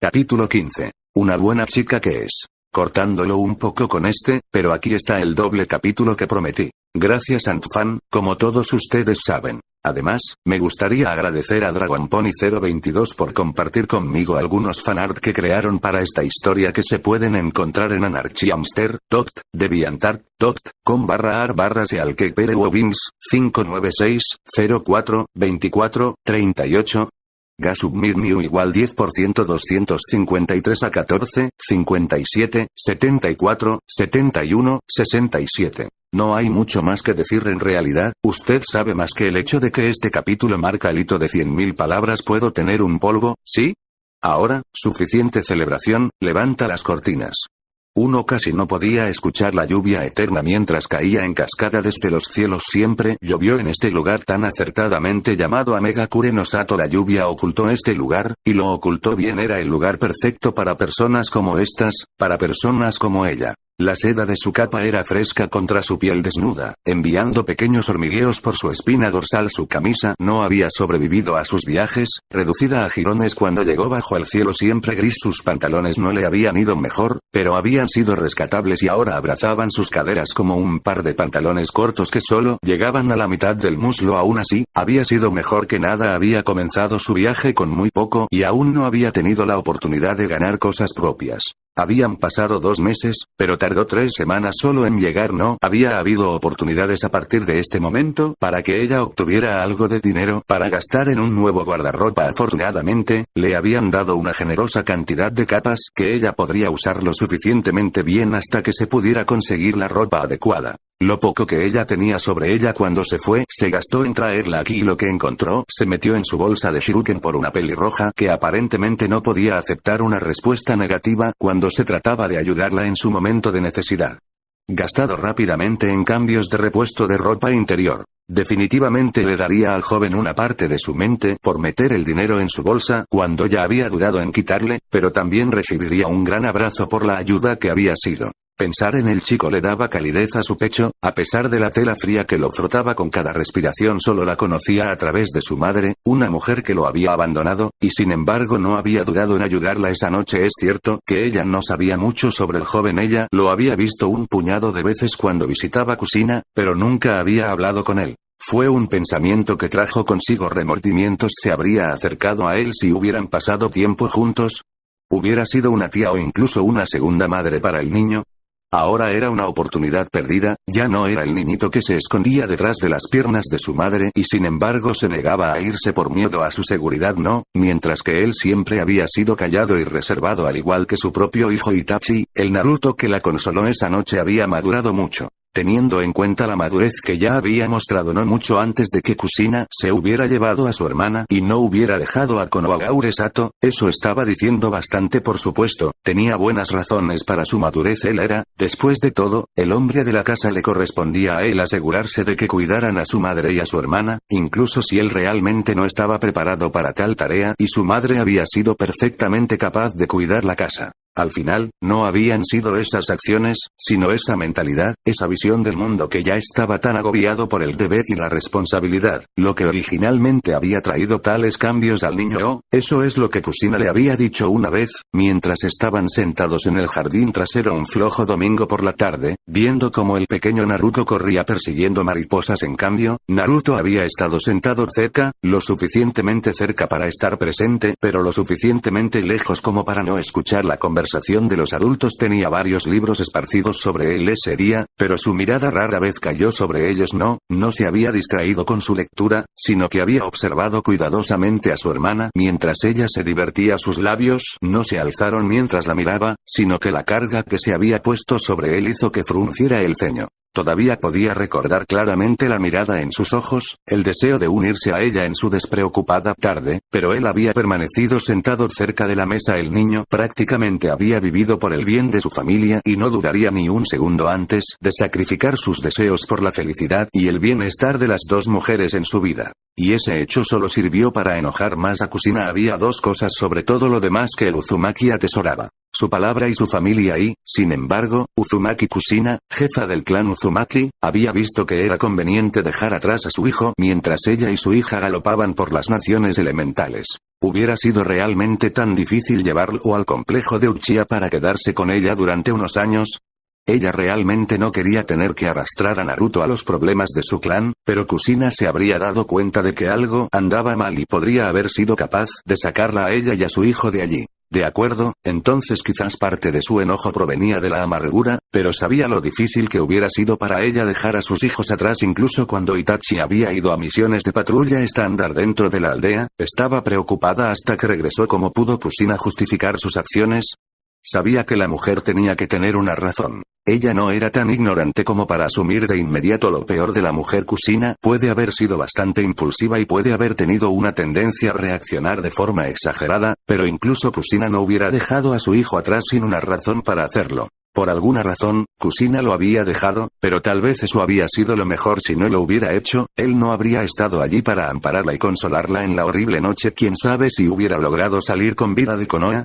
Capítulo 15. Una buena chica que es. Cortándolo un poco con pero aquí está el doble capítulo que prometí. Gracias Antfan, como todos ustedes saben. Además, me gustaría agradecer a DragonPony022 por compartir conmigo algunos fanart que crearon para esta historia que se pueden encontrar en anarchyhamster.deviantart.com/ar/sealkeperewobins 596-04-24-38 Gasubmirmiu igual 10% 253 a 14, 57, 74, 71, 67. No hay mucho más que decir en realidad, usted sabe más que el hecho de que este capítulo marca el hito de 100.000 palabras. ¿Puedo tener un polvo, sí? Ahora, suficiente celebración, levanta las cortinas. Uno casi no podía escuchar la lluvia eterna mientras caía en cascada desde los cielos. Siempre llovió en este lugar tan acertadamente llamado Amegakure no Sato. La lluvia ocultó este lugar, y lo ocultó bien. Era el lugar perfecto para personas como estas, para personas como ella. La seda de su capa era fresca contra su piel desnuda, enviando pequeños hormigueos por su espina dorsal. Su camisa no había sobrevivido a sus viajes, reducida a jirones cuando llegó bajo el cielo siempre gris. Sus pantalones no le habían ido mejor, pero habían sido rescatables y ahora abrazaban sus caderas como un par de pantalones cortos que solo llegaban a la mitad del muslo. Aún así, había sido mejor que nada. Había comenzado su viaje con muy poco y aún no había tenido la oportunidad de ganar cosas propias. Habían pasado 2 meses, pero tardó 3 semanas solo en llegar. No había habido oportunidades a partir de este momento para que ella obtuviera algo de dinero para gastar en un nuevo guardarropa. Afortunadamente, le habían dado una generosa cantidad de capas que ella podría usar lo suficientemente bien hasta que se pudiera conseguir la ropa adecuada. Lo poco que ella tenía sobre ella cuando se fue, se gastó en traerla aquí y lo que encontró, se metió en su bolsa de shuriken por una pelirroja que aparentemente no podía aceptar una respuesta negativa cuando se trataba de ayudarla en su momento de necesidad. Gastado rápidamente en cambios de repuesto de ropa interior. Definitivamente le daría al joven una parte de su mente por meter el dinero en su bolsa cuando ya había dudado en quitarle, pero también recibiría un gran abrazo por la ayuda que había sido. Pensar en el chico le daba calidez a su pecho, a pesar de la tela fría que lo frotaba con cada respiración. Solo la conocía a través de su madre, una mujer que lo había abandonado, y sin embargo no había dudado en ayudarla esa noche. Es cierto que ella no sabía mucho sobre el joven. Ella lo había visto un puñado de veces cuando visitaba Kusina, pero nunca había hablado con él. Fue un pensamiento que trajo consigo remordimientos. ¿Se habría acercado a él si hubieran pasado tiempo juntos? ¿Hubiera sido una tía o incluso una segunda madre para el niño? Ahora era una oportunidad perdida. Ya no era el niñito que se escondía detrás de las piernas de su madre y sin embargo se negaba a irse por miedo a su seguridad. No, mientras que él siempre había sido callado y reservado al igual que su propio hijo Itachi, el Naruto que la consoló esa noche había madurado mucho. Teniendo en cuenta la madurez que ya había mostrado no mucho antes de que Kusina se hubiera llevado a su hermana y no hubiera dejado a Konohagure Sato, eso estaba diciendo bastante. Por supuesto, tenía buenas razones para su madurez. Él era, después de todo, el hombre de la casa. Le correspondía a él asegurarse de que cuidaran a su madre y a su hermana, incluso si él realmente no estaba preparado para tal tarea y su madre había sido perfectamente capaz de cuidar la casa. Al final, no habían sido esas acciones, sino esa mentalidad, esa visión del mundo que ya estaba tan agobiado por el deber y la responsabilidad, lo que originalmente había traído tales cambios al niño. Oh, eso es lo que Kusina le había dicho una vez, mientras estaban sentados en el jardín trasero un flojo domingo por la tarde, viendo cómo el pequeño Naruto corría persiguiendo mariposas. En cambio, Naruto había estado sentado cerca, lo suficientemente cerca para estar presente, pero lo suficientemente lejos como para no escuchar la conversación de los adultos. Tenía varios libros esparcidos sobre él ese día, pero su mirada rara vez cayó sobre ellos. No se había distraído con su lectura, sino que había observado cuidadosamente a su hermana mientras ella se divertía. Sus labios no se alzaron mientras la miraba, sino que la carga que se había puesto sobre él hizo que frunciera el ceño. Todavía podía recordar claramente la mirada en sus ojos, el deseo de unirse a ella en su despreocupada tarde, pero él había permanecido sentado cerca de la mesa. El niño prácticamente había vivido por el bien de su familia y no dudaría ni un segundo antes de sacrificar sus deseos por la felicidad y el bienestar de las dos mujeres en su vida. Y ese hecho solo sirvió para enojar más a Kusina. Había dos cosas sobre todo lo demás que el Uzumaki atesoraba: su palabra y su familia. Y, sin embargo, Uzumaki Kusina, jefa del clan Uzumaki, había visto que era conveniente dejar atrás a su hijo mientras ella y su hija galopaban por las naciones elementales. ¿Hubiera sido realmente tan difícil llevarlo al complejo de Uchiha para quedarse con ella durante unos años? Ella realmente no quería tener que arrastrar a Naruto a los problemas de su clan, pero Kushina se habría dado cuenta de que algo andaba mal y podría haber sido capaz de sacarla a ella y a su hijo de allí. De acuerdo, entonces quizás parte de su enojo provenía de la amargura, pero sabía lo difícil que hubiera sido para ella dejar a sus hijos atrás incluso cuando Itachi había ido a misiones de patrulla estándar dentro de la aldea. Estaba preocupada hasta que regresó. ¿Cómo pudo Kushina justificar sus acciones? Sabía que la mujer tenía que tener una razón. Ella no era tan ignorante como para asumir de inmediato lo peor de la mujer. Kushina puede haber sido bastante impulsiva y puede haber tenido una tendencia a reaccionar de forma exagerada, pero incluso Kushina no hubiera dejado a su hijo atrás sin una razón para hacerlo. Por alguna razón, Kushina lo había dejado, pero tal vez eso había sido lo mejor si no lo hubiera hecho. Él no habría estado allí para ampararla y consolarla en la horrible noche. ¿Quién sabe si hubiera logrado salir con vida de Konoha?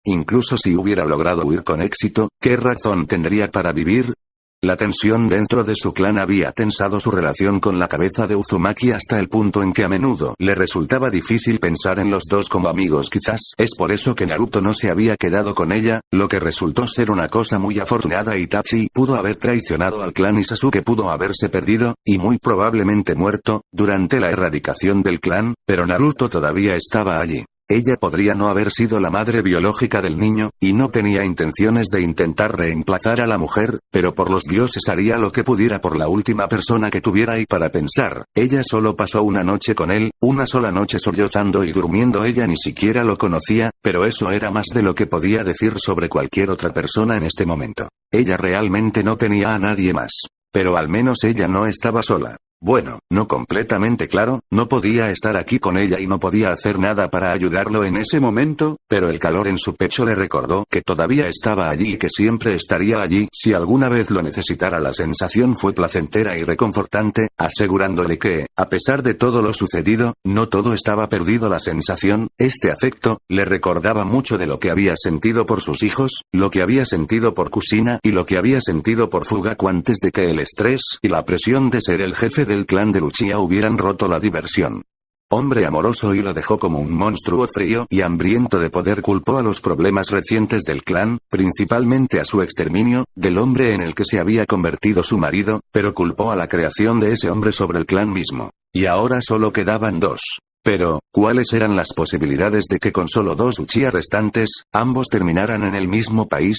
Incluso si hubiera logrado huir con éxito, ¿qué razón tendría para vivir? La tensión dentro de su clan había tensado su relación con la cabeza de Uzumaki hasta el punto en que a menudo le resultaba difícil pensar en los dos como amigos. Quizás es por eso que Naruto no se había quedado con ella, lo que resultó ser una cosa muy afortunada. Itachi pudo haber traicionado al clan y Sasuke pudo haberse perdido, y muy probablemente muerto, durante la erradicación del clan, pero Naruto todavía estaba allí. Ella podría no haber sido la madre biológica del niño, y no tenía intenciones de intentar reemplazar a la mujer, pero por los dioses haría lo que pudiera por la última persona que tuviera. Y para pensar, ella solo pasó una noche con él, una sola noche sollozando y durmiendo. Ella ni siquiera lo conocía, pero eso era más de lo que podía decir sobre cualquier otra persona en este momento. Ella realmente no tenía a nadie más. Pero al menos ella no estaba sola. Bueno, no completamente claro, no podía estar aquí con ella y no podía hacer nada para ayudarlo en ese momento, pero el calor en su pecho le recordó que todavía estaba allí y que siempre estaría allí si alguna vez lo necesitara. La sensación fue placentera y reconfortante, asegurándole que, a pesar de todo lo sucedido, no todo estaba perdido. La sensación, este afecto, le recordaba mucho de lo que había sentido por sus hijos, lo que había sentido por Kushina y lo que había sentido por Fugaku antes de que el estrés y la presión de ser el jefe del clan de Uchiha hubieran roto la diversión. Hombre amoroso, y lo dejó como un monstruo frío y hambriento de poder. Culpó a los problemas recientes del clan, principalmente a su exterminio, del hombre en el que se había convertido su marido, pero culpó a la creación de ese hombre sobre el clan mismo. Y ahora solo quedaban dos. Pero, ¿cuáles eran las posibilidades de que con solo dos Uchiha restantes, ambos terminaran en el mismo país?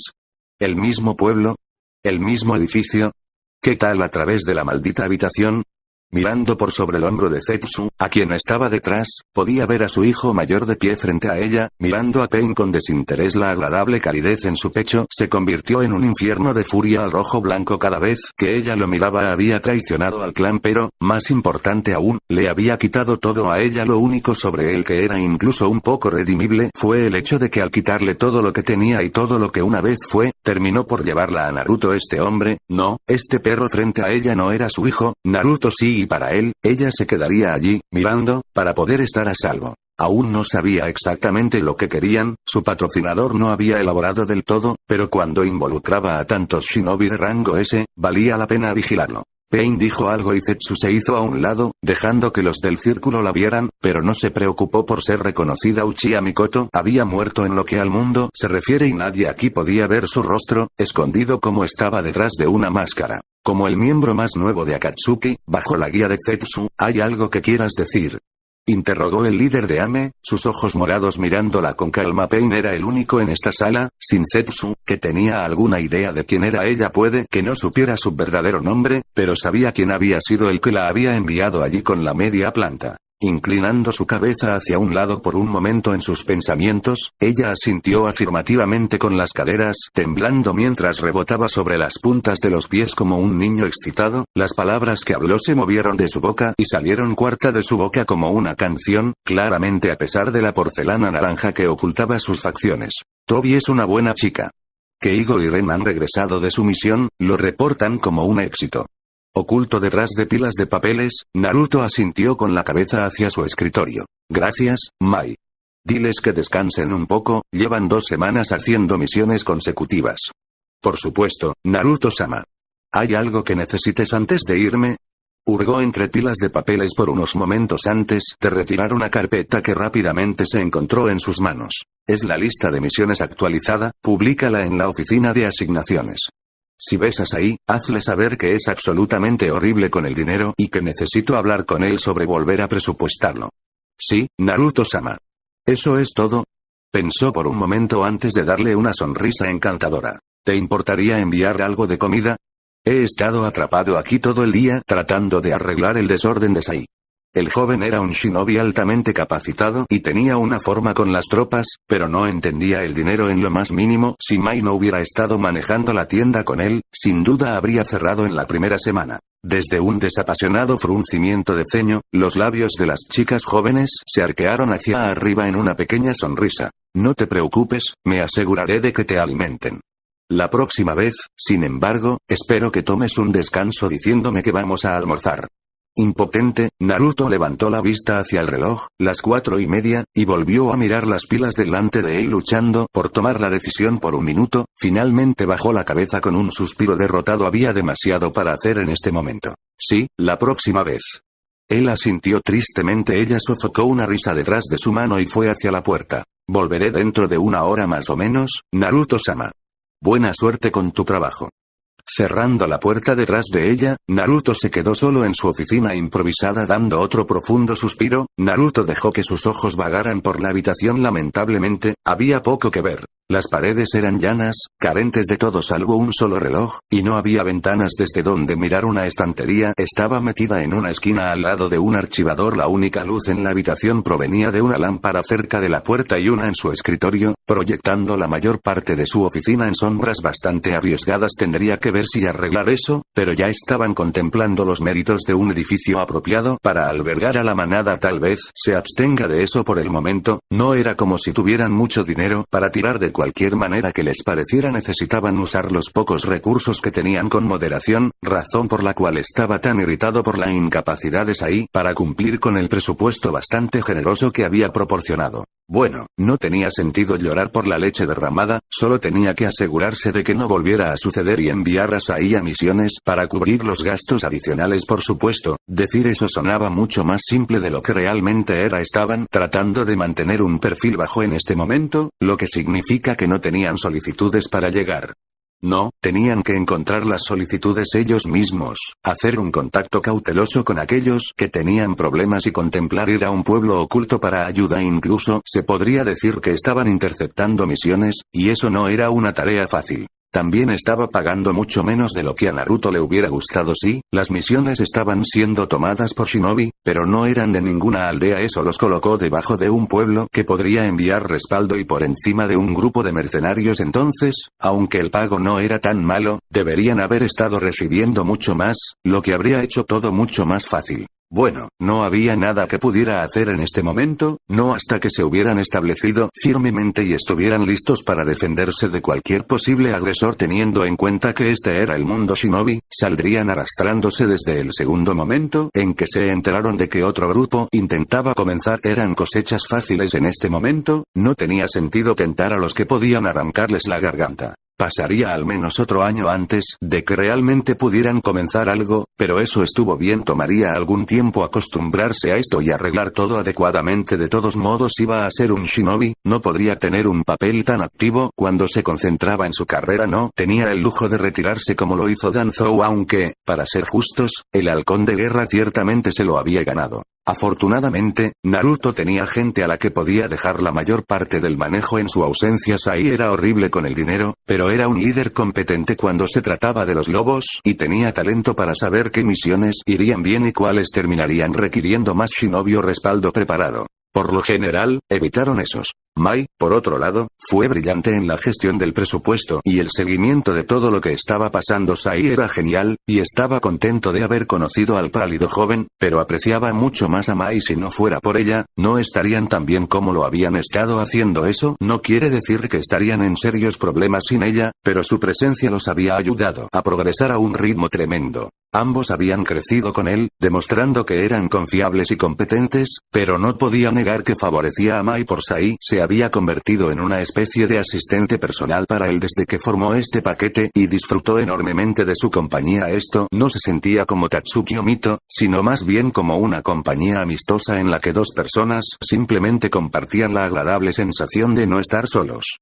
¿El mismo pueblo? ¿El mismo edificio? ¿Qué tal a través de la maldita habitación? Mirando por sobre el hombro de Zetsu, a quien estaba detrás, podía ver a su hijo mayor de pie frente a ella, mirando a Pain con desinterés. La agradable calidez en su pecho se convirtió en un infierno de furia al rojo blanco cada vez que ella lo miraba. Había traicionado al clan, pero, más importante aún, le había quitado todo a ella. Lo único sobre él que era incluso un poco redimible fue el hecho de que al quitarle todo lo que tenía y todo lo que una vez fue, terminó por llevarla a Naruto. Este hombre, no, este perro frente a ella no era su hijo, Naruto sí, y para él, ella se quedaría allí, mirando, para poder estar a salvo. Aún no sabía exactamente lo que querían, su patrocinador no había elaborado del todo, pero cuando involucraba a tantos shinobi de rango S, valía la pena vigilarlo. Pain dijo algo y Zetsu se hizo a un lado, dejando que los del círculo la vieran, pero no se preocupó por ser reconocida. Uchiha Mikoto había muerto en lo que al mundo se refiere y nadie aquí podía ver su rostro, escondido como estaba detrás de una máscara. Como el miembro más nuevo de Akatsuki, bajo la guía de Zetsu, ¿hay algo que quieras decir?, interrogó el líder de Ame, sus ojos morados mirándola con calma. Pain era el único en esta sala, sin Zetsu, que tenía alguna idea de quién era ella. Puede que no supiera su verdadero nombre, pero sabía quién había sido el que la había enviado allí con la media planta. Inclinando su cabeza hacia un lado por un momento en sus pensamientos, ella asintió afirmativamente con las caderas temblando mientras rebotaba sobre las puntas de los pies como un niño excitado. Las palabras que habló se movieron de su boca y salieron cuarta de su boca como una canción, claramente a pesar de la porcelana naranja que ocultaba sus facciones. Tobi es una buena chica. Keigo y Ren han regresado de su misión, lo reportan como un éxito. Oculto detrás de pilas de papeles, Naruto asintió con la cabeza hacia su escritorio. Gracias, Mai. Diles que descansen un poco, llevan 2 semanas haciendo misiones consecutivas. Por supuesto, Naruto-sama. ¿Hay algo que necesites antes de irme? Hurgó entre pilas de papeles por unos momentos antes de retirar una carpeta que rápidamente se encontró en sus manos. Es la lista de misiones actualizada, públicala en la oficina de asignaciones. Si ves a Sai, hazle saber que es absolutamente horrible con el dinero y que necesito hablar con él sobre volver a presupuestarlo. Sí, Naruto-sama. ¿Eso es todo? Pensó por un momento antes de darle una sonrisa encantadora. ¿Te importaría enviar algo de comida? He estado atrapado aquí todo el día tratando de arreglar el desorden de Sai. El joven era un shinobi altamente capacitado y tenía una forma con las tropas, pero no entendía el dinero en lo más mínimo. Si Mai no hubiera estado manejando la tienda con él, sin duda habría cerrado en la primera semana. Desde un desapasionado fruncimiento de ceño, los labios de las chicas jóvenes se arquearon hacia arriba en una pequeña sonrisa. No te preocupes, me aseguraré de que te alimenten. La próxima vez, sin embargo, espero que tomes un descanso diciéndome que vamos a almorzar. Impotente, Naruto levantó la vista hacia el reloj, las 4:30, y volvió a mirar las pilas delante de él luchando por tomar la decisión por un minuto. Finalmente bajó la cabeza con un suspiro derrotado. Había demasiado para hacer en este momento. Sí, la próxima vez. Él asintió tristemente. Ella sofocó una risa detrás de su mano y fue hacia la puerta. Volveré dentro de una hora más o menos, Naruto-sama. Buena suerte con tu trabajo. Cerrando la puerta detrás de ella, Naruto se quedó solo en su oficina improvisada dando otro profundo suspiro. Naruto dejó que sus ojos vagaran por la habitación. Lamentablemente, había poco que ver. Las paredes eran llanas, carentes de todo salvo un solo reloj, y no había ventanas desde donde mirar. Una estantería estaba metida en una esquina al lado de un archivador. La única luz en la habitación provenía de una lámpara cerca de la puerta y una en su escritorio, proyectando la mayor parte de su oficina en sombras bastante arriesgadas. Tendría que ver si arreglar eso, pero ya estaban contemplando los méritos de un edificio apropiado para albergar a la manada. Tal vez se abstenga de eso por el momento. No era como si tuvieran mucho dinero para tirar de cualquier manera que les pareciera. Necesitaban usar los pocos recursos que tenían con moderación, razón por la cual estaba tan irritado por la incapacidad de Sai para cumplir con el presupuesto bastante generoso que había proporcionado. Bueno, no tenía sentido llorar por la leche derramada, solo tenía que asegurarse de que no volviera a suceder y enviar a Sai a misiones para cubrir los gastos adicionales. Por supuesto, decir eso sonaba mucho más simple de lo que realmente era. Estaban tratando de mantener un perfil bajo en este momento, lo que significa que no tenían solicitudes para llegar. No, tenían que encontrar las solicitudes ellos mismos, hacer un contacto cauteloso con aquellos que tenían problemas y contemplar ir a un pueblo oculto para ayuda. Incluso, se podría decir que estaban interceptando misiones, y eso no era una tarea fácil. También estaba pagando mucho menos de lo que a Naruto le hubiera gustado. Sí, las misiones estaban siendo tomadas por shinobi, pero no eran de ninguna aldea. Eso los colocó debajo de un pueblo que podría enviar respaldo y por encima de un grupo de mercenarios. Entonces, aunque el pago no era tan malo, deberían haber estado recibiendo mucho más, lo que habría hecho todo mucho más fácil. Bueno, no había nada que pudiera hacer en este momento, no hasta que se hubieran establecido firmemente y estuvieran listos para defenderse de cualquier posible agresor. Teniendo en cuenta que este era el mundo shinobi, saldrían arrastrándose desde el segundo momento en que se enteraron de que otro grupo intentaba comenzar. Eran cosechas fáciles en este momento, no tenía sentido tentar a los que podían arrancarles la garganta. Pasaría al menos otro año antes de que realmente pudieran comenzar algo, pero eso estuvo bien. Tomaría algún tiempo acostumbrarse a esto y arreglar todo adecuadamente. De todos modos iba a ser un shinobi, no podría tener un papel tan activo cuando se concentraba en su carrera. No tenía el lujo de retirarse como lo hizo Danzou, aunque, para ser justos, el halcón de guerra ciertamente se lo había ganado. Afortunadamente, Naruto tenía gente a la que podía dejar la mayor parte del manejo en su ausencia. Sai era horrible con el dinero, pero era un líder competente cuando se trataba de los lobos y tenía talento para saber qué misiones irían bien y cuáles terminarían requiriendo más shinobi o respaldo preparado. Por lo general, evitaron esos. Mai, por otro lado, fue brillante en la gestión del presupuesto y el seguimiento de todo lo que estaba pasando. Sai era genial, y estaba contento de haber conocido al pálido joven, pero apreciaba mucho más a Mai. Si no fuera por ella, no estarían tan bien como lo habían estado haciendo. Eso no quiere decir que estarían en serios problemas sin ella, pero su presencia los había ayudado a progresar a un ritmo tremendo. Ambos habían crecido con él, demostrando que eran confiables y competentes, pero no podía negar que favorecía a Mai por Sai. Se había convertido en una especie de asistente personal para él desde que formó este paquete y disfrutó enormemente de su compañía. Esto no se sentía como Tatsuki o Mito, sino más bien como una compañía amistosa en la que dos personas simplemente compartían la agradable sensación de no estar solos.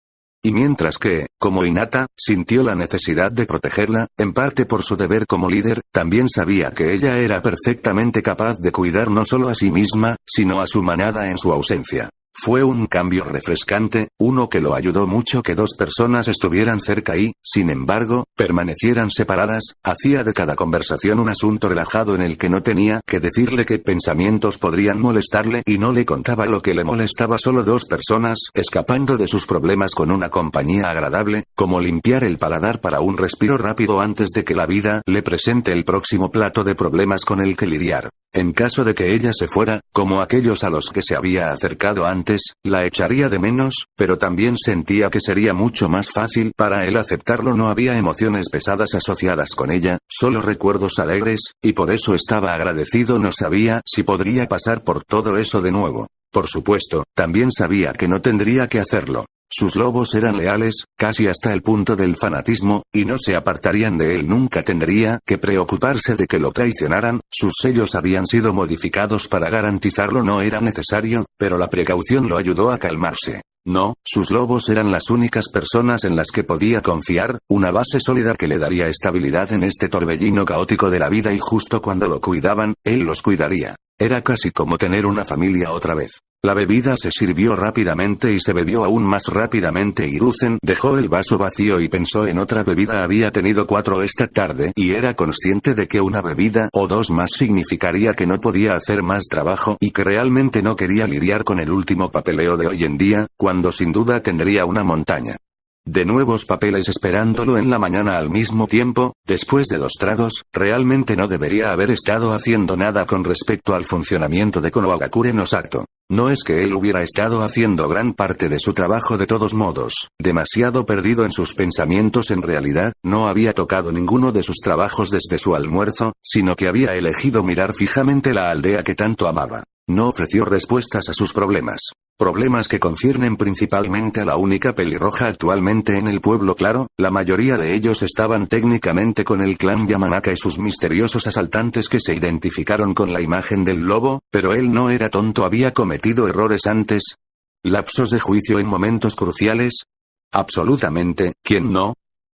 Y mientras que, como Hinata, sintió la necesidad de protegerla, en parte por su deber como líder, también sabía que ella era perfectamente capaz de cuidar no solo a sí misma, sino a su manada en su ausencia. Fue un cambio refrescante, uno que lo ayudó mucho que dos personas estuvieran cerca y, sin embargo, permanecieran separadas, hacía de cada conversación un asunto relajado en el que no tenía que decirle qué pensamientos podrían molestarle y no le contaba lo que le molestaba. Solo dos personas, escapando de sus problemas con una compañía agradable, como limpiar el paladar para un respiro rápido antes de que la vida le presente el próximo plato de problemas con el que lidiar. En caso de que ella se fuera, como aquellos a los que se había acercado antes, la echaría de menos, pero también sentía que sería mucho más fácil para él aceptarlo. No había emociones pesadas asociadas con ella, solo recuerdos alegres, y por eso estaba agradecido. No sabía si podría pasar por todo eso de nuevo. Por supuesto, también sabía que no tendría que hacerlo. Sus lobos eran leales, casi hasta el punto del fanatismo, y no se apartarían de él. Nunca tendría que preocuparse de que lo traicionaran, sus sellos habían sido modificados para garantizarlo. No era necesario, pero la precaución lo ayudó a calmarse. No, sus lobos eran las únicas personas en las que podía confiar, una base sólida que le daría estabilidad en este torbellino caótico de la vida, y justo cuando lo cuidaban, él los cuidaría. Era casi como tener una familia otra vez. La bebida se sirvió rápidamente y se bebió aún más rápidamente. Hiruzen dejó el vaso vacío y pensó en otra bebida. Había tenido 4 esta tarde y era consciente de que una bebida o 2 más significaría que no podía hacer más trabajo y que realmente no quería lidiar con el último papeleo de hoy en día, cuando sin duda tendría una montaña de nuevos papeles esperándolo en la mañana. Al mismo tiempo, después de 2 tragos, realmente no debería haber estado haciendo nada con respecto al funcionamiento de Konohagakure no Sato. No es que él hubiera estado haciendo gran parte de su trabajo de todos modos, demasiado perdido en sus pensamientos. En realidad, no había tocado ninguno de sus trabajos desde su almuerzo, sino que había elegido mirar fijamente la aldea que tanto amaba. No ofreció respuestas a sus problemas. Problemas que conciernen principalmente a la única pelirroja actualmente en el pueblo. Claro, la mayoría de ellos estaban técnicamente con el clan Yamanaka y sus misteriosos asaltantes que se identificaron con la imagen del lobo, pero él no era tonto. Había cometido errores antes. Lapsos de juicio en momentos cruciales. Absolutamente, ¿quién no?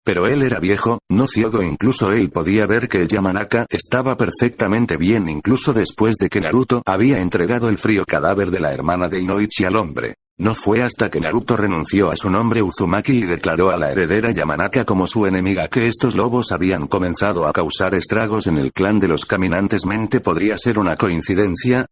Pero él era viejo, no ciego. Incluso él podía ver que el Yamanaka estaba perfectamente bien incluso después de que Naruto había entregado el frío cadáver de la hermana de Inoichi al hombre. No fue hasta que Naruto renunció a su nombre Uzumaki y declaró a la heredera Yamanaka como su enemiga que estos lobos habían comenzado a causar estragos en el clan de los caminantes. ¿Podría ser una coincidencia?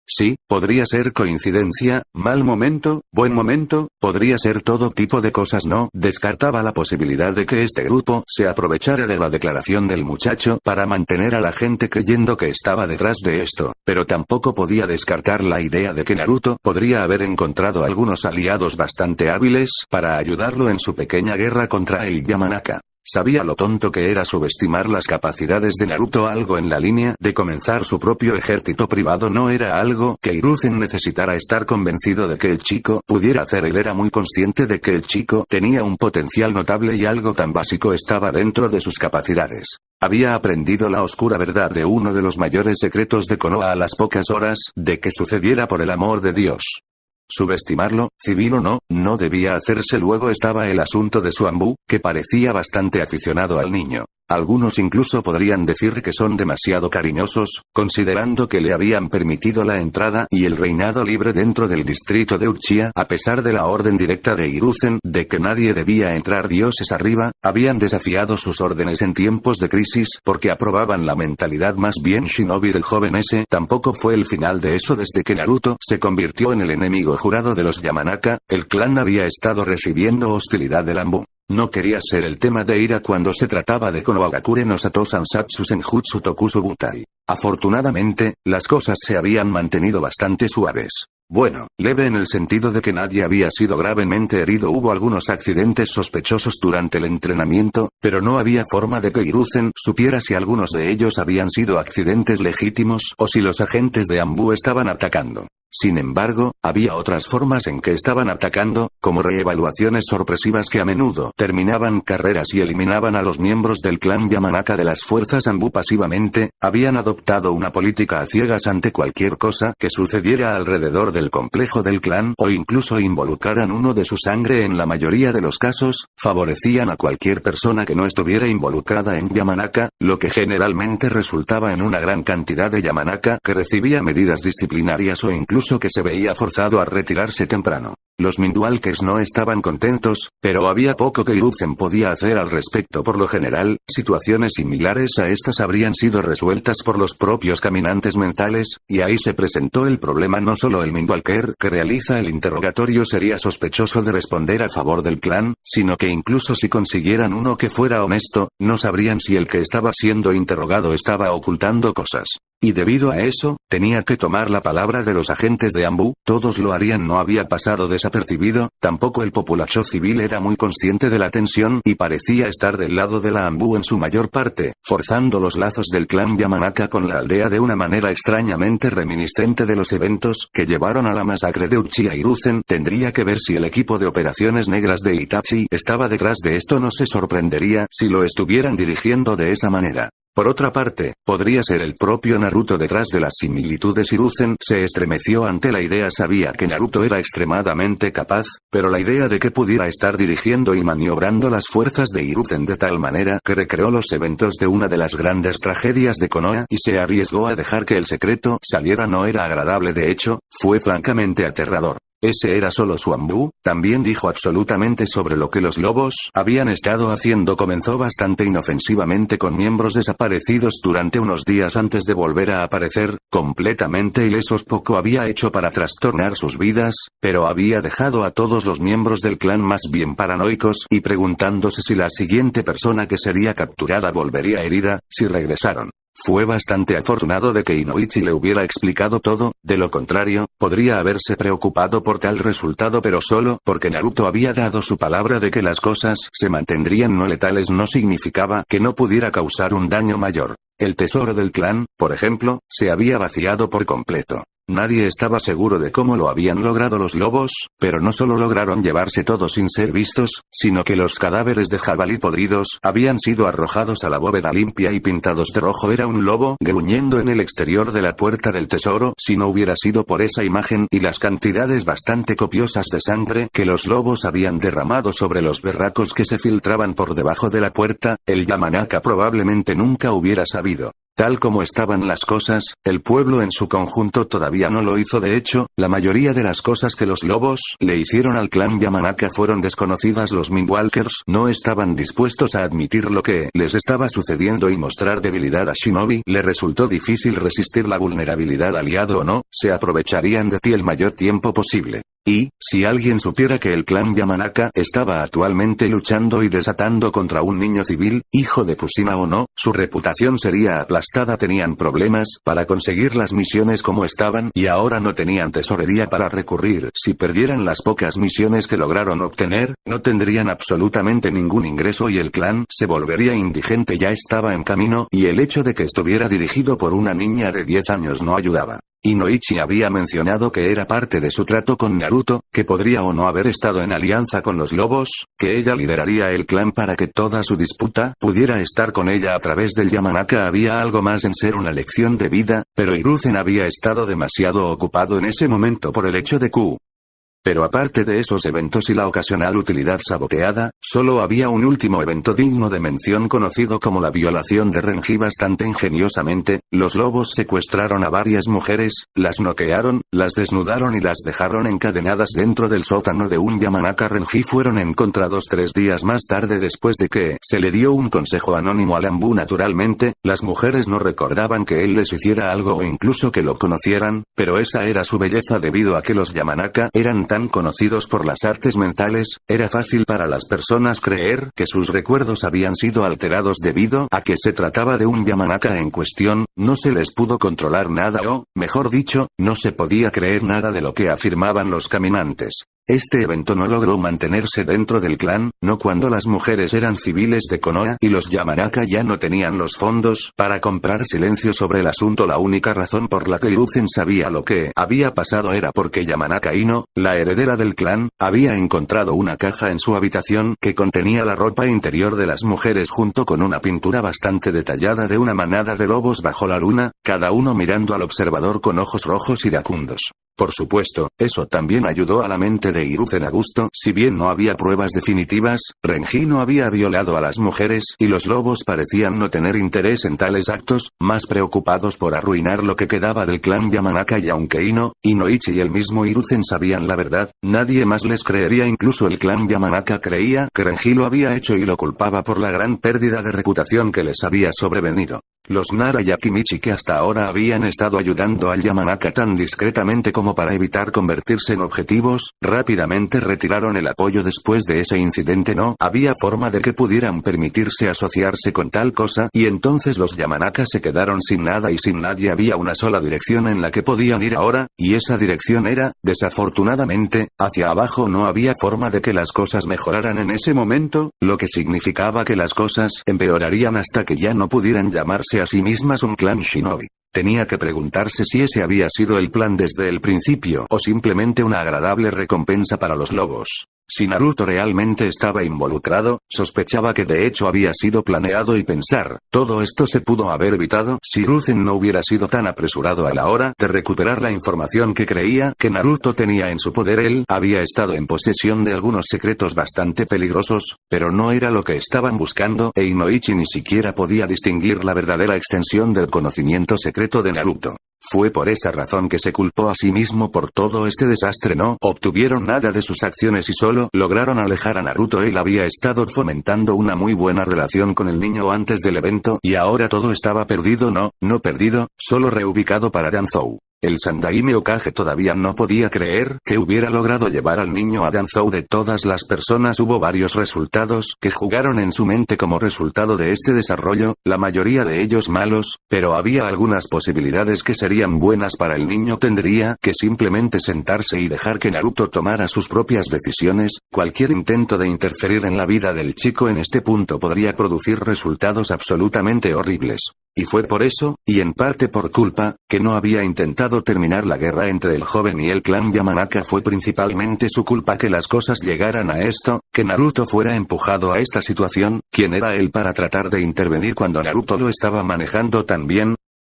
Sí, podría ser coincidencia, mal momento, buen momento, podría ser todo tipo de cosas. No descartaba la posibilidad de que este grupo se aprovechara de la declaración del muchacho para mantener a la gente creyendo que estaba detrás de esto, pero tampoco podía descartar la idea de que Naruto podría haber encontrado algunos aliados bastante hábiles para ayudarlo en su pequeña guerra contra el Yamanaka. Sabía lo tonto que era subestimar las capacidades de Naruto. Algo en la línea de comenzar su propio ejército privado no era algo que Hiruzen necesitara estar convencido de que el chico pudiera hacer. Él era muy consciente de que el chico tenía un potencial notable y algo tan básico estaba dentro de sus capacidades. Había aprendido la oscura verdad de uno de los mayores secretos de Konoha a las pocas horas de que sucediera. Por el amor de Dios. Subestimarlo, civil o no, no debía hacerse. Luego estaba el asunto de Suambu, que parecía bastante aficionado al niño. Algunos incluso podrían decir que son demasiado cariñosos, considerando que le habían permitido la entrada y el reinado libre dentro del distrito de Uchiha, a pesar de la orden directa de Hiruzen de que nadie debía entrar dioses arriba. Habían desafiado sus órdenes en tiempos de crisis porque aprobaban la mentalidad más bien shinobi del joven ese. Tampoco fue el final de eso. Desde que Naruto se convirtió en el enemigo jurado de los Yamanaka, el clan había estado recibiendo hostilidad del Anbu. No quería ser el tema de ira cuando se trataba de Konohagakure no Sato Sansatsu Senjutsu Tokusu Butai. Afortunadamente, las cosas se habían mantenido bastante suaves. Bueno, leve en el sentido de que nadie había sido gravemente herido. Hubo algunos accidentes sospechosos durante el entrenamiento, pero no había forma de que Hiruzen supiera si algunos de ellos habían sido accidentes legítimos o si los agentes de Anbu estaban atacando. Sin embargo, había otras formas en que estaban atacando, como reevaluaciones sorpresivas que a menudo terminaban carreras y eliminaban a los miembros del clan Yamanaka de las fuerzas Anbu pasivamente. Habían adoptado una política a ciegas ante cualquier cosa que sucediera alrededor del complejo del clan, o incluso involucraran uno de su sangre. En la mayoría de los casos, favorecían a cualquier persona que no estuviera involucrada en Yamanaka, lo que generalmente resultaba en una gran cantidad de Yamanaka que recibía medidas disciplinarias o incluso que se veía forzado a retirarse temprano. Los Mindwalkers no estaban contentos, pero había poco que Hiruzen podía hacer al respecto. Por lo general, situaciones similares a estas habrían sido resueltas por los propios caminantes mentales, y ahí se presentó el problema. No solo el Mindwalker que realiza el interrogatorio sería sospechoso de responder a favor del clan, sino que incluso si consiguieran uno que fuera honesto, no sabrían si el que estaba siendo interrogado estaba ocultando cosas. Y debido a eso, tenía que tomar la palabra de los agentes de Anbu. Todos lo harían. No había pasado desapercibido, tampoco el populacho civil era muy consciente de la tensión y parecía estar del lado de la Anbu en su mayor parte, forzando los lazos del clan Yamanaka con la aldea de una manera extrañamente reminiscente de los eventos que llevaron a la masacre de Uchiha Hiruzen. Tendría que ver si el equipo de operaciones negras de Itachi estaba detrás de esto. No se sorprendería si lo estuvieran dirigiendo de esa manera. Por otra parte, podría ser el propio Naruto detrás de las similitudes. Hiruzen se estremeció ante la idea. Sabía que Naruto era extremadamente capaz, pero la idea de que pudiera estar dirigiendo y maniobrando las fuerzas de Hiruzen de tal manera que recreó los eventos de una de las grandes tragedias de Konoha y se arriesgó a dejar que el secreto saliera no era agradable. De hecho, fue francamente aterrador. Ese era solo su Anbu. También dijo absolutamente sobre lo que los lobos habían estado haciendo. Comenzó bastante inofensivamente con miembros desaparecidos durante unos días antes de volver a aparecer, completamente ilesos. Poco había hecho para trastornar sus vidas, pero había dejado a todos los miembros del clan más bien paranoicos y preguntándose si la siguiente persona que sería capturada volvería herida, si regresaron. Fue bastante afortunado de que Inoichi le hubiera explicado todo, de lo contrario, podría haberse preocupado por tal resultado, pero solo porque Naruto había dado su palabra de que las cosas se mantendrían no letales no significaba que no pudiera causar un daño mayor. El tesoro del clan, por ejemplo, se había vaciado por completo. Nadie estaba seguro de cómo lo habían logrado los lobos, pero no solo lograron llevarse todo sin ser vistos, sino que los cadáveres de jabalí podridos habían sido arrojados a la bóveda limpia y pintados de rojo. Era un lobo gruñendo en el exterior de la puerta del tesoro. Si no hubiera sido por esa imagen y las cantidades bastante copiosas de sangre que los lobos habían derramado sobre los berracos que se filtraban por debajo de la puerta, el Yamanaka probablemente nunca hubiera sabido. Tal como estaban las cosas, el pueblo en su conjunto todavía no lo hizo. De hecho, la mayoría de las cosas que los lobos le hicieron al clan Yamanaka fueron desconocidas. Los Mindwalkers no estaban dispuestos a admitir lo que les estaba sucediendo y mostrar debilidad a Shinobi. Le resultó difícil resistir la vulnerabilidad. Aliado o no, se aprovecharían de ti el mayor tiempo posible. Y, si alguien supiera que el clan Yamanaka estaba actualmente luchando y desatando contra un niño civil, hijo de Kushina o no, su reputación sería aplastada. Tenían problemas para conseguir las misiones como estaban y ahora no tenían tesorería para recurrir. Si perdieran las pocas misiones que lograron obtener, no tendrían absolutamente ningún ingreso y el clan se volvería indigente. Ya estaba en camino y el hecho de que estuviera dirigido por una niña de 10 años no ayudaba. Inoichi había mencionado que era parte de su trato con Naruto, que podría o no haber estado en alianza con los lobos, que ella lideraría el clan para que toda su disputa pudiera estar con ella a través del Yamanaka. Había algo más en ser una lección de vida, pero Hiruzen había estado demasiado ocupado en ese momento por el hecho de Q. Pero aparte de esos eventos y la ocasional utilidad saboteada, solo había un último evento digno de mención conocido como la violación de Renji. Bastante ingeniosamente, los lobos secuestraron a varias mujeres, las noquearon, las desnudaron y las dejaron encadenadas dentro del sótano de un Yamanaka. Renji fueron encontrados 3 días más tarde después de que se le dio un consejo anónimo al Anbu. Naturalmente, las mujeres no recordaban que él les hiciera algo o incluso que lo conocieran, pero esa era su belleza. Debido a que los Yamanaka eran tan conocidos por las artes mentales, era fácil para las personas creer que sus recuerdos habían sido alterados debido a que se trataba de un Yamanaka en cuestión. No se les pudo controlar nada o, mejor dicho, no se podía creer nada de lo que afirmaban los caminantes. Este evento no logró mantenerse dentro del clan, no cuando las mujeres eran civiles de Konoha y los Yamanaka ya no tenían los fondos para comprar silencio sobre el asunto. La única razón por la que Hiruzen sabía lo que había pasado era porque Yamanaka Ino, la heredera del clan, había encontrado una caja en su habitación que contenía la ropa interior de las mujeres junto con una pintura bastante detallada de una manada de lobos bajo la luna, cada uno mirando al observador con ojos rojos iracundos. Por supuesto, eso también ayudó a la mente de Hiruzen a gusto. Si bien no había pruebas definitivas, Renji no había violado a las mujeres y los lobos parecían no tener interés en tales actos, más preocupados por arruinar lo que quedaba del clan Yamanaka, y aunque Ino, Inoichi y el mismo Hiruzen sabían la verdad, nadie más les creería. Incluso el clan Yamanaka creía que Renji lo había hecho y lo culpaba por la gran pérdida de reputación que les había sobrevenido. Los Nara y Akimichi, que hasta ahora habían estado ayudando al Yamanaka tan discretamente como para evitar convertirse en objetivos, rápidamente retiraron el apoyo después de ese incidente. No había forma de que pudieran permitirse asociarse con tal cosa, y entonces los Yamanaka se quedaron sin nada y sin nadie. Había una sola dirección en la que podían ir ahora, y esa dirección era, desafortunadamente, hacia abajo. No había forma de que las cosas mejoraran en ese momento, lo que significaba que las cosas empeorarían hasta que ya no pudieran llamarse a sí mismas un clan shinobi. Tenía que preguntarse si ese había sido el plan desde el principio o simplemente una agradable recompensa para los lobos. Si Naruto realmente estaba involucrado, sospechaba que de hecho había sido planeado, y pensar, todo esto se pudo haber evitado si Hiruzen no hubiera sido tan apresurado a la hora de recuperar la información que creía que Naruto tenía en su poder. Él había estado en posesión de algunos secretos bastante peligrosos, pero no era lo que estaban buscando, e Inoichi ni siquiera podía distinguir la verdadera extensión del conocimiento secreto de Naruto. Fue por esa razón que se culpó a sí mismo por todo este desastre. No obtuvieron nada de sus acciones y solo lograron alejar a Naruto. Él había estado fomentando una muy buena relación con el niño antes del evento, y ahora todo estaba perdido. No perdido, solo reubicado para Danzou. El Sandaime Hokage todavía no podía creer que hubiera logrado llevar al niño a Danzou. De todas las personas hubo varios resultados que jugaron en su mente como resultado de este desarrollo, la mayoría de ellos malos, pero había algunas posibilidades que serían buenas para el niño. Tendría que simplemente sentarse y dejar que Naruto tomara sus propias decisiones. Cualquier intento de interferir en la vida del chico en este punto podría producir resultados absolutamente horribles. Y fue por eso, y en parte por culpa, que no había intentado terminar la guerra entre el joven y el clan Yamanaka. Fue principalmente su culpa que las cosas llegaran a esto, que Naruto fuera empujado a esta situación. ¿Quién era él para tratar de intervenir cuando Naruto lo estaba manejando tan bien?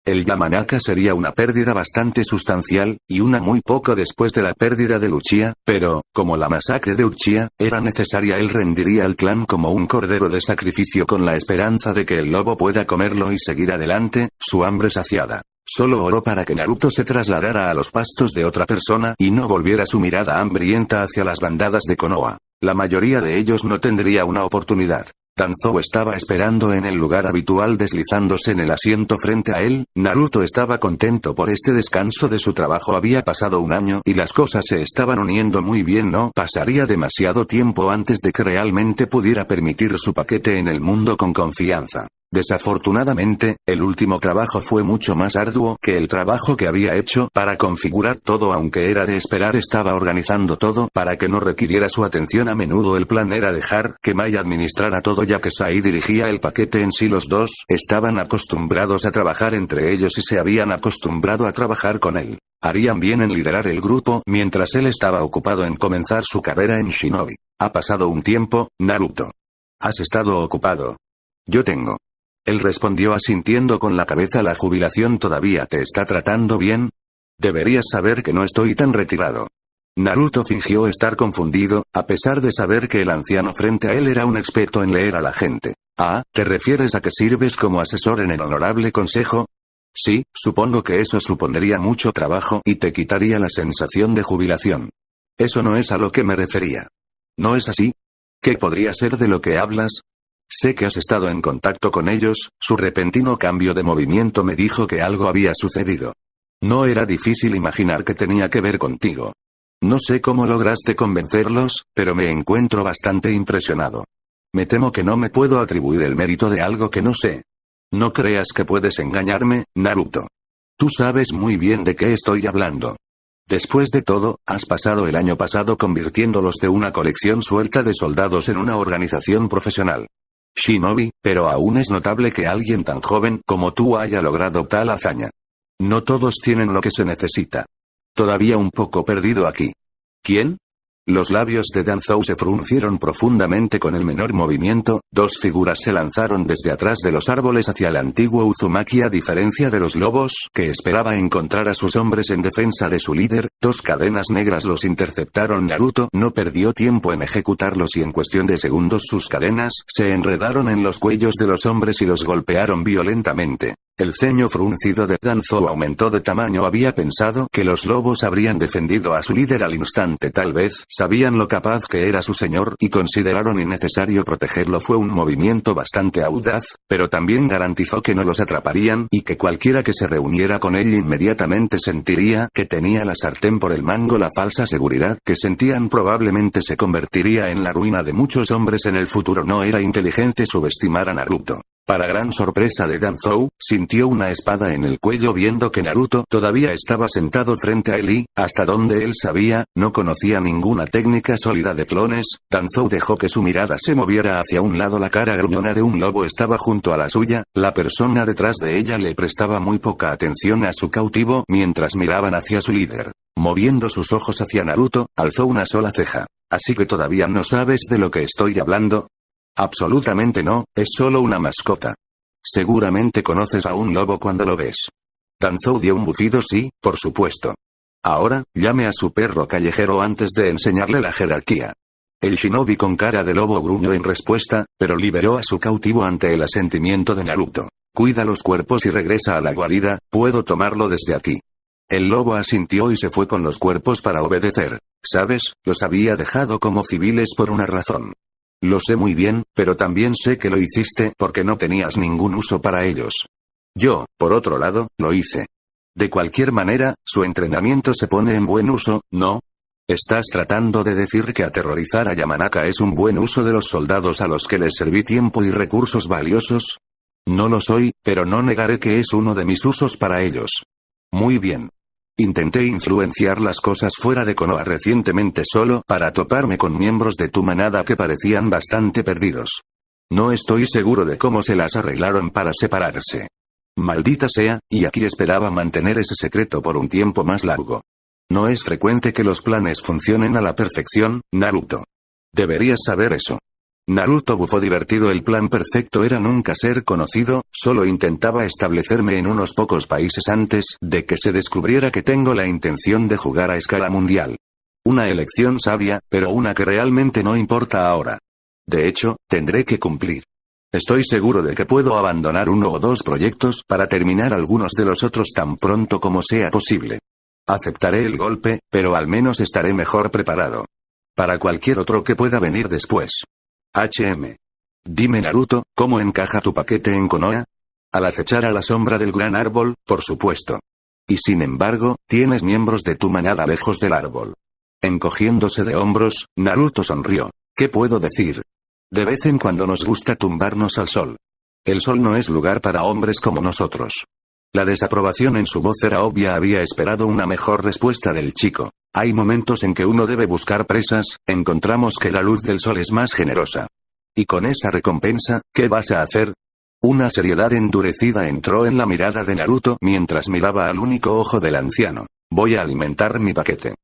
El Yamanaka sería una pérdida bastante sustancial, y una muy poco después de la pérdida de Uchiha, pero, como la masacre de Uchiha era necesaria, él rendiría al clan como un cordero de sacrificio con la esperanza de que el lobo pueda comerlo y seguir adelante, su hambre saciada. Solo oró para que Naruto se trasladara a los pastos de otra persona y no volviera su mirada hambrienta hacia las bandadas de Konoha. La mayoría de ellos no tendría una oportunidad. Danzou estaba esperando en el lugar habitual, deslizándose en el asiento frente a él. Naruto estaba contento por este descanso de su trabajo. Había pasado un año y las cosas se estaban uniendo muy bien. No pasaría demasiado tiempo antes de que realmente pudiera permitir su paquete en el mundo con confianza. Desafortunadamente, el último trabajo fue mucho más arduo que el trabajo que había hecho para configurar todo. Aunque era de esperar, estaba organizando todo para que no requiriera su atención a menudo. El plan era dejar que Mai administrara todo, ya que Sai dirigía el paquete en sí. Los dos estaban acostumbrados a trabajar entre ellos y se habían acostumbrado a trabajar con él. Harían bien en liderar el grupo mientras él estaba ocupado en comenzar su carrera en Shinobi. Ha pasado un tiempo, Naruto. ¿Has estado ocupado? Yo tengo. Él respondió asintiendo con la cabeza. ¿La jubilación todavía te está tratando bien? Deberías saber que no estoy tan retirado. Naruto fingió estar confundido, a pesar de saber que el anciano frente a él era un experto en leer a la gente. Ah, ¿te refieres a que sirves como asesor en el honorable consejo? Sí, supongo que eso supondría mucho trabajo y te quitaría la sensación de jubilación. Eso no es a lo que me refería. ¿No es así? ¿Qué podría ser de lo que hablas? Sé que has estado en contacto con ellos. Su repentino cambio de movimiento me dijo que algo había sucedido. No era difícil imaginar que tenía que ver contigo. No sé cómo lograste convencerlos, pero me encuentro bastante impresionado. Me temo que no me puedo atribuir el mérito de algo que no sé. No creas que puedes engañarme, Naruto. Tú sabes muy bien de qué estoy hablando. Después de todo, has pasado el año pasado convirtiéndolos de una colección suelta de soldados en una organización profesional. Shinobi, pero aún es notable que alguien tan joven como tú haya logrado tal hazaña. No todos tienen lo que se necesita. Todavía un poco perdido aquí. ¿Quién? Los labios de Danzou se fruncieron profundamente con el menor movimiento. Dos figuras se lanzaron desde atrás de los árboles hacia el antiguo Uzumaki. A diferencia de los lobos, que esperaba encontrar a sus hombres en defensa de su líder, dos cadenas negras los interceptaron. Naruto no perdió tiempo en ejecutarlos y en cuestión de segundos sus cadenas se enredaron en los cuellos de los hombres y los golpearon violentamente. El ceño fruncido de Danzou aumentó de tamaño. Había pensado que los lobos habrían defendido a su líder al instante. Tal vez sabían lo capaz que era su señor y consideraron innecesario protegerlo. Fue un movimiento bastante audaz, pero también garantizó que no los atraparían y que cualquiera que se reuniera con él inmediatamente sentiría que tenía la sartén por el mango. La falsa seguridad que sentían probablemente se convertiría en la ruina de muchos hombres en el futuro. No era inteligente subestimar a Naruto. Para gran sorpresa de Danzou, sintió una espada en el cuello viendo que Naruto todavía estaba sentado frente a él y, hasta donde él sabía, no conocía ninguna técnica sólida de clones. Danzou dejó que su mirada se moviera hacia un lado. La cara gruñona de un lobo estaba junto a la suya, la persona detrás de ella le prestaba muy poca atención a su cautivo mientras miraban hacia su líder. Moviendo sus ojos hacia Naruto, alzó una sola ceja. ¿Así que todavía no sabes de lo que estoy hablando? Absolutamente no, es solo una mascota. Seguramente conoces a un lobo cuando lo ves. Danzou dio un bufido. Sí, por supuesto. Ahora, llame a su perro callejero antes de enseñarle la jerarquía. El shinobi con cara de lobo gruñó en respuesta, pero liberó a su cautivo ante el asentimiento de Naruto. Cuida los cuerpos y regresa a la guarida, puedo tomarlo desde aquí. El lobo asintió y se fue con los cuerpos para obedecer. ¿Sabes? Los había dejado como civiles por una razón. Lo sé muy bien, pero también sé que lo hiciste porque no tenías ningún uso para ellos. Yo, por otro lado, lo hice. De cualquier manera, su entrenamiento se pone en buen uso, ¿no? ¿Estás tratando de decir que aterrorizar a Yamanaka es un buen uso de los soldados a los que les serví tiempo y recursos valiosos? No lo soy, pero no negaré que es uno de mis usos para ellos. Muy bien. Intenté influenciar las cosas fuera de Konoha recientemente solo para toparme con miembros de tu manada que parecían bastante perdidos. No estoy seguro de cómo se las arreglaron para separarse. Maldita sea, y aquí esperaba mantener ese secreto por un tiempo más largo. No es frecuente que los planes funcionen a la perfección, Naruto. Deberías saber eso. Naruto bufó divertido. El plan perfecto era nunca ser conocido, solo intentaba establecerme en unos pocos países antes de que se descubriera que tengo la intención de jugar a escala mundial. Una elección sabia, pero una que realmente no importa ahora. De hecho, tendré que cumplir. Estoy seguro de que puedo abandonar uno o dos proyectos para terminar algunos de los otros tan pronto como sea posible. Aceptaré el golpe, pero al menos estaré mejor preparado. Para cualquier otro que pueda venir después. Dime Naruto, ¿cómo encaja tu paquete en Konoha? Al acechar a la sombra del gran árbol, por supuesto. Y sin embargo, tienes miembros de tu manada lejos del árbol. Encogiéndose de hombros, Naruto sonrió. ¿Qué puedo decir? De vez en cuando nos gusta tumbarnos al sol. El sol no es lugar para hombres como nosotros. La desaprobación en su voz era obvia. Había esperado una mejor respuesta del chico. Hay momentos en que uno debe buscar presas, encontramos que la luz del sol es más generosa. Y con esa recompensa, ¿qué vas a hacer? Una seriedad endurecida entró en la mirada de Naruto mientras miraba al único ojo del anciano. Voy a alimentar mi paquete.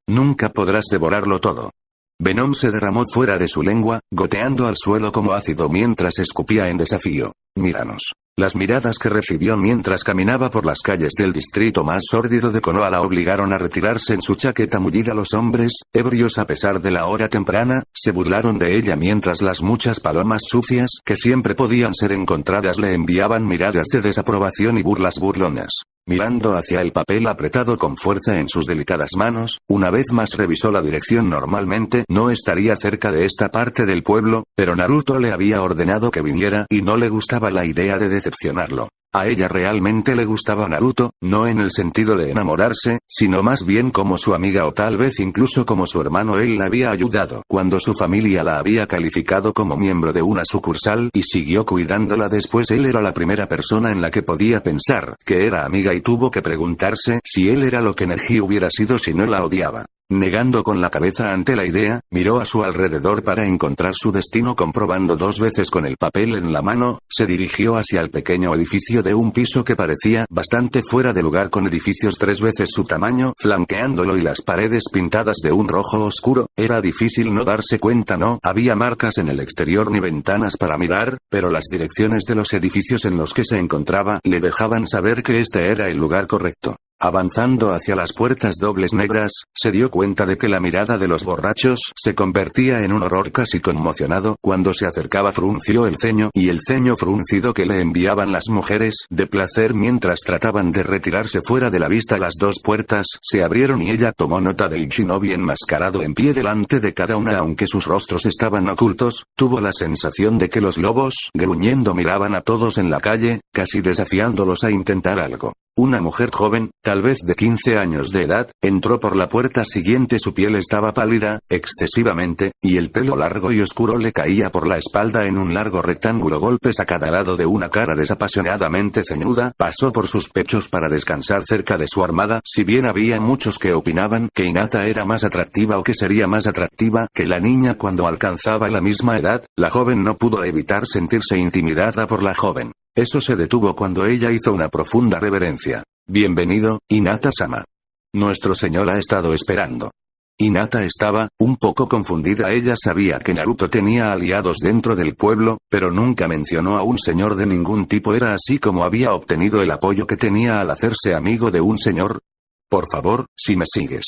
Nunca podrás devorarlo todo. Venom se derramó fuera de su lengua, goteando al suelo como ácido mientras escupía en desafío. Míranos. Las miradas que recibió mientras caminaba por las calles del distrito más sórdido de Konoha la obligaron a retirarse en su chaqueta mullida. Los hombres, ebrios a pesar de la hora temprana, se burlaron de ella mientras las muchas palomas sucias que siempre podían ser encontradas le enviaban miradas de desaprobación y burlas burlonas. Mirando hacia el papel apretado con fuerza en sus delicadas manos, una vez más revisó la dirección. Normalmente no estaría cerca de esta parte del pueblo, pero Naruto le había ordenado que viniera y no le gustaba la idea de decepcionarlo. A ella realmente le gustaba Naruto, no en el sentido de enamorarse, sino más bien como su amiga o tal vez incluso como su hermano. Él la había ayudado cuando su familia la había calificado como miembro de una sucursal y siguió cuidándola después. Él era la primera persona en la que podía pensar que era amiga y tuvo que preguntarse si él era lo que Neji hubiera sido si no la odiaba. Negando con la cabeza ante la idea, miró a su alrededor para encontrar su destino. Comprobando 2 veces con el papel en la mano, se dirigió hacia el pequeño edificio de un piso que parecía bastante fuera de lugar, con edificios 3 veces su tamaño flanqueándolo y las paredes pintadas de un rojo oscuro. Era difícil no darse cuenta. No había marcas en el exterior ni ventanas para mirar, pero las direcciones de los edificios en los que se encontraba le dejaban saber que este era el lugar correcto. Avanzando hacia las puertas dobles negras, se dio cuenta de que la mirada de los borrachos se convertía en un horror casi conmocionado. Cuando se acercaba frunció el ceño, y el ceño fruncido que le enviaban las mujeres de placer mientras trataban de retirarse fuera de la vista. Las 2 puertas se abrieron y ella tomó nota del shinobi enmascarado en pie delante de cada una. Aunque sus rostros estaban ocultos, tuvo la sensación de que los lobos, gruñendo, miraban a todos en la calle, casi desafiándolos a intentar algo. Una mujer joven, tal vez de 15 años de edad, entró por la puerta siguiente. Su piel estaba pálida, excesivamente, y el pelo largo y oscuro le caía por la espalda en un largo rectángulo, golpes a cada lado de una cara desapasionadamente ceñuda. Pasó por sus pechos para descansar cerca de su armada. Si bien había muchos que opinaban que Hinata era más atractiva o que sería más atractiva que la niña cuando alcanzaba la misma edad, la joven no pudo evitar sentirse intimidada por la joven. Eso se detuvo cuando ella hizo una profunda reverencia. Bienvenido, Hinata-sama. Nuestro señor ha estado esperando. Hinata estaba un poco confundida. Ella sabía que Naruto tenía aliados dentro del pueblo, pero nunca mencionó a un señor de ningún tipo. Era así como había obtenido el apoyo que tenía al hacerse amigo de un señor. Por favor, si me sigues.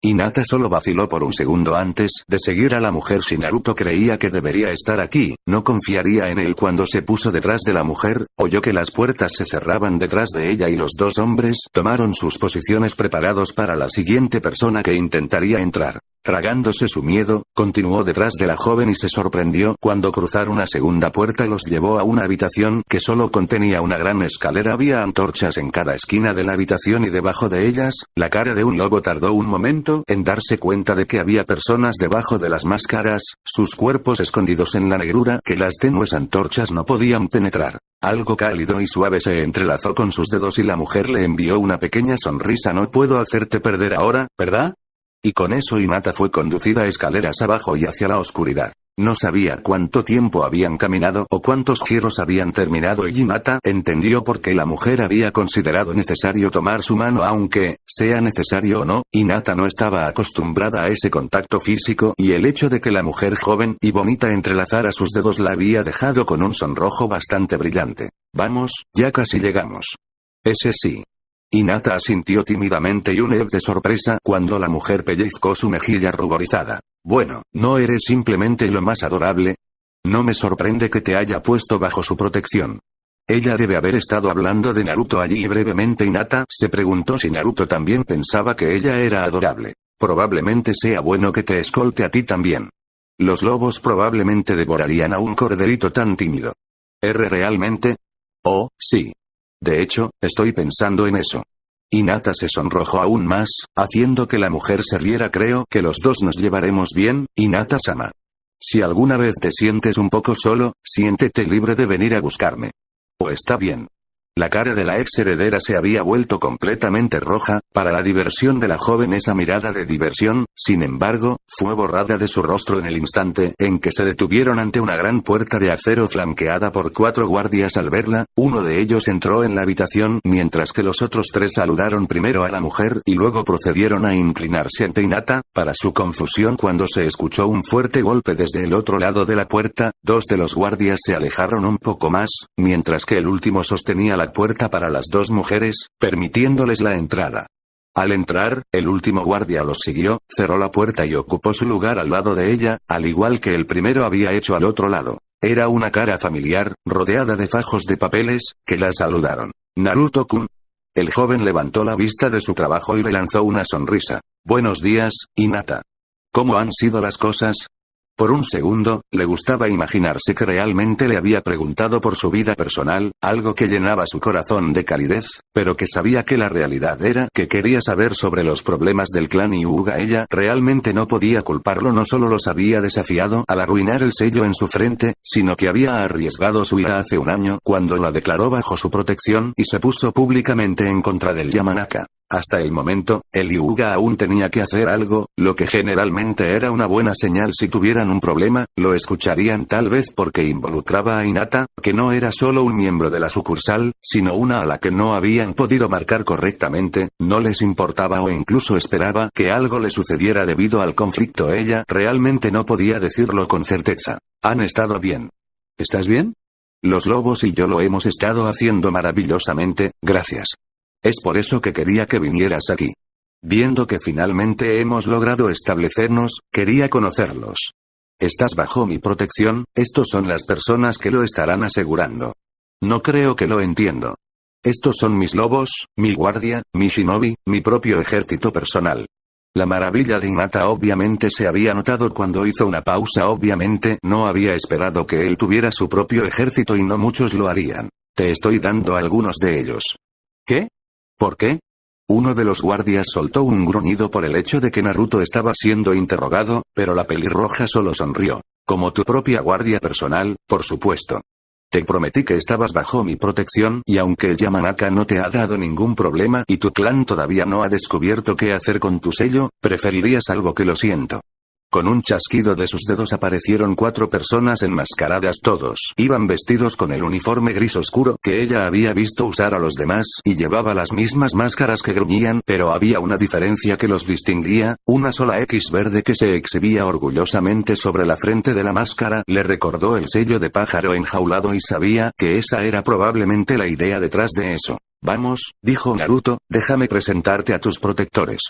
Hinata solo vaciló por un segundo antes de seguir a la mujer. Si Naruto creía que debería estar aquí, no confiaría en él. Cuando se puso detrás de la mujer, oyó que las puertas se cerraban detrás de ella y los 2 hombres tomaron sus posiciones preparados para la siguiente persona que intentaría entrar. Tragándose su miedo, continuó detrás de la joven y se sorprendió cuando cruzar una segunda puerta los llevó a una habitación que solo contenía una gran escalera. Había antorchas en cada esquina de la habitación y debajo de ellas, la cara de un lobo tardó un momento en darse cuenta de que había personas debajo de las máscaras, sus cuerpos escondidos en la negrura que las tenues antorchas no podían penetrar. Algo cálido y suave se entrelazó con sus dedos y la mujer le envió una pequeña sonrisa. No puedo hacerte perder ahora, ¿verdad? Y con eso Hinata fue conducida escaleras abajo y hacia la oscuridad. No sabía cuánto tiempo habían caminado o cuántos giros habían terminado y Hinata entendió por qué la mujer había considerado necesario tomar su mano. Aunque sea necesario o no, Hinata no estaba acostumbrada a ese contacto físico y el hecho de que la mujer joven y bonita entrelazara sus dedos la había dejado con un sonrojo bastante brillante. Vamos, ya casi llegamos. Ese sí. Hinata asintió tímidamente y un de sorpresa cuando la mujer pellizcó su mejilla ruborizada. Bueno, ¿no eres simplemente lo más adorable? No me sorprende que te haya puesto bajo su protección. Ella debe haber estado hablando de Naruto allí. Y brevemente Hinata se preguntó si Naruto también pensaba que ella era adorable. Probablemente sea bueno que te escolte a ti también. Los lobos probablemente devorarían a un corderito tan tímido. ¿Realmente? Oh, sí. De hecho, estoy pensando en eso. Hinata se sonrojó aún más, haciendo que la mujer se riera. Creo que los 2 nos llevaremos bien, Hinata-sama. Si alguna vez te sientes un poco solo, siéntete libre de venir a buscarme. ¿O está bien? La cara de la ex heredera se había vuelto completamente roja. Para la diversión de la joven esa mirada de diversión, sin embargo, fue borrada de su rostro en el instante en que se detuvieron ante una gran puerta de acero flanqueada por 4 guardias. Al verla, uno de ellos entró en la habitación mientras que los otros 3 saludaron primero a la mujer y luego procedieron a inclinarse ante Hinata. Para su confusión, cuando se escuchó un fuerte golpe desde el otro lado de la puerta, 2 de los guardias se alejaron un poco más, mientras que el último sostenía la puerta para las 2 mujeres, permitiéndoles la entrada. Al entrar, el último guardia los siguió, cerró la puerta y ocupó su lugar al lado de ella, al igual que el primero había hecho al otro lado. Era una cara familiar, rodeada de fajos de papeles, que la saludaron. Naruto-kun. El joven levantó la vista de su trabajo y le lanzó una sonrisa. Buenos días, Hinata. ¿Cómo han sido las cosas? Por un segundo, le gustaba imaginarse que realmente le había preguntado por su vida personal, algo que llenaba su corazón de calidez, pero que sabía que la realidad era que quería saber sobre los problemas del clan Hyuga. Ella realmente no podía culparlo, no solo los había desafiado al arruinar el sello en su frente, sino que había arriesgado su ira hace un año cuando la declaró bajo su protección y se puso públicamente en contra del Yamanaka. Hasta el momento, el Hyuga aún tenía que hacer algo, lo que generalmente era una buena señal. Si tuvieran un problema, lo escucharían tal vez porque involucraba a Hinata, que no era solo un miembro de la sucursal, sino una a la que no habían podido marcar correctamente, no les importaba o incluso esperaba que algo le sucediera debido al conflicto. Ella realmente no podía decirlo con certeza. Han estado bien. ¿Estás bien? Los lobos y yo lo hemos estado haciendo maravillosamente, gracias. Es por eso que quería que vinieras aquí. Viendo que finalmente hemos logrado establecernos, quería conocerlos. Estás bajo mi protección, estos son las personas que lo estarán asegurando. No creo que lo entiendo. Estos son mis lobos, mi guardia, mi shinobi, mi propio ejército personal. La maravilla de Hinata obviamente se había notado cuando hizo una pausa. Obviamente no había esperado que él tuviera su propio ejército y no muchos lo harían. Te estoy dando algunos de ellos. ¿Qué? ¿Por qué? Uno de los guardias soltó un gruñido por el hecho de que Naruto estaba siendo interrogado, pero la pelirroja solo sonrió. Como tu propia guardia personal, por supuesto. Te prometí que estabas bajo mi protección y aunque el Yamanaka no te ha dado ningún problema y tu clan todavía no ha descubierto qué hacer con tu sello, preferirías algo que lo siento. Con un chasquido de sus dedos aparecieron 4 personas enmascaradas. Todos iban vestidos con el uniforme gris oscuro que ella había visto usar a los demás y llevaba las mismas máscaras que gruñían, pero había una diferencia que los distinguía, una sola X verde que se exhibía orgullosamente sobre la frente de la máscara. Le recordó el sello de pájaro enjaulado y sabía que esa era probablemente la idea detrás de eso. Vamos, dijo Naruto, déjame presentarte a tus protectores.